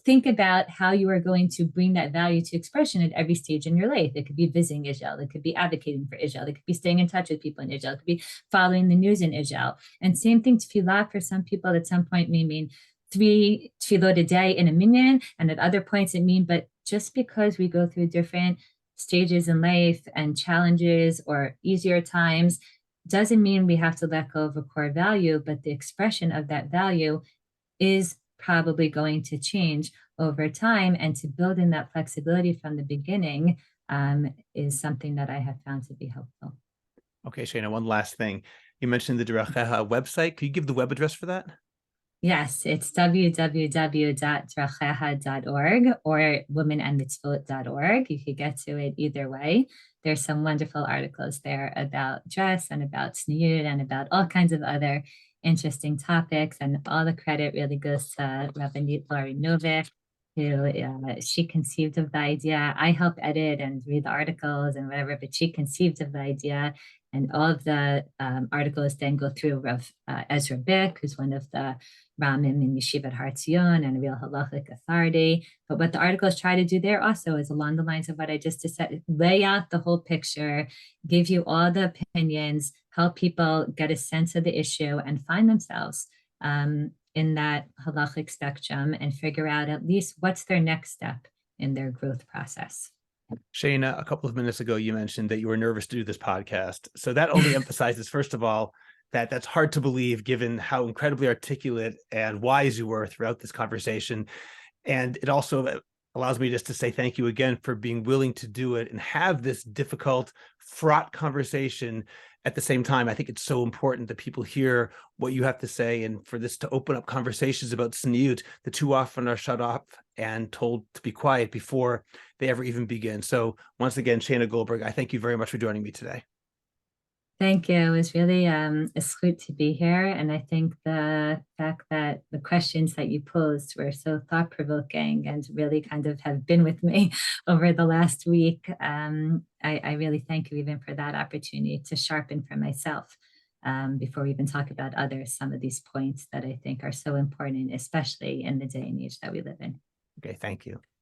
Speaker 2: Think about how you are going to bring that value to expression at every stage in your life. It could be visiting Israel, it could be advocating for Israel, it could be staying in touch with people in Israel, it could be following the news in Israel. And same thing, tefillah for some people at some point may mean 3 tefillot a day in a minyan, and at other points it means but just because we go through different stages in life and challenges or easier times doesn't mean we have to let go of a core value, but the expression of that value is probably going to change over time. And to build in that flexibility from the beginning is something that I have found to be helpful.
Speaker 1: Okay, Shayna, one last thing. You mentioned the Dracheha website. Could you give the web address for that?
Speaker 2: Yes, it's www.dracheha.org or womenandmitzvot.org. You could get to it either way. There's some wonderful articles there about dress and about Tzniut and about all kinds of other interesting topics. And all the credit really goes to Rabbanit Lori Novik, who she conceived of the idea. I help edit and read the articles and whatever, but she conceived of the idea. And all of the articles then go through Rav Ezra Bick, who's one of the Ramim in Yeshivat Har Tzion and a real halachic authority. But what the articles try to do there also is along the lines of what I just said, lay out the whole picture, give you all the opinions, help people get a sense of the issue and find themselves in that halachic spectrum and figure out at least what's their next step in their growth process.
Speaker 1: Shayna, a couple of minutes ago, you mentioned that you were nervous to do this podcast. So that only emphasizes, first of all, that that's hard to believe given how incredibly articulate and wise you were throughout this conversation. And it also allows me just to say thank you again for being willing to do it and have this difficult, fraught conversation at the same time. I think it's so important that people hear what you have to say and for this to open up conversations about Tzniut that too often are shut off and told to be quiet before they ever even begin. So once again, Shayna Goldberg, I thank you very much for joining me today.
Speaker 2: Thank you. It was really a scoot to be here. And I think the fact that the questions that you posed were so thought-provoking and really kind of have been with me over the last week. I really thank you even for that opportunity to sharpen for myself before we even talk about others, some of these points that I think are so important, especially in the day and age that we live in.
Speaker 1: Okay, thank you.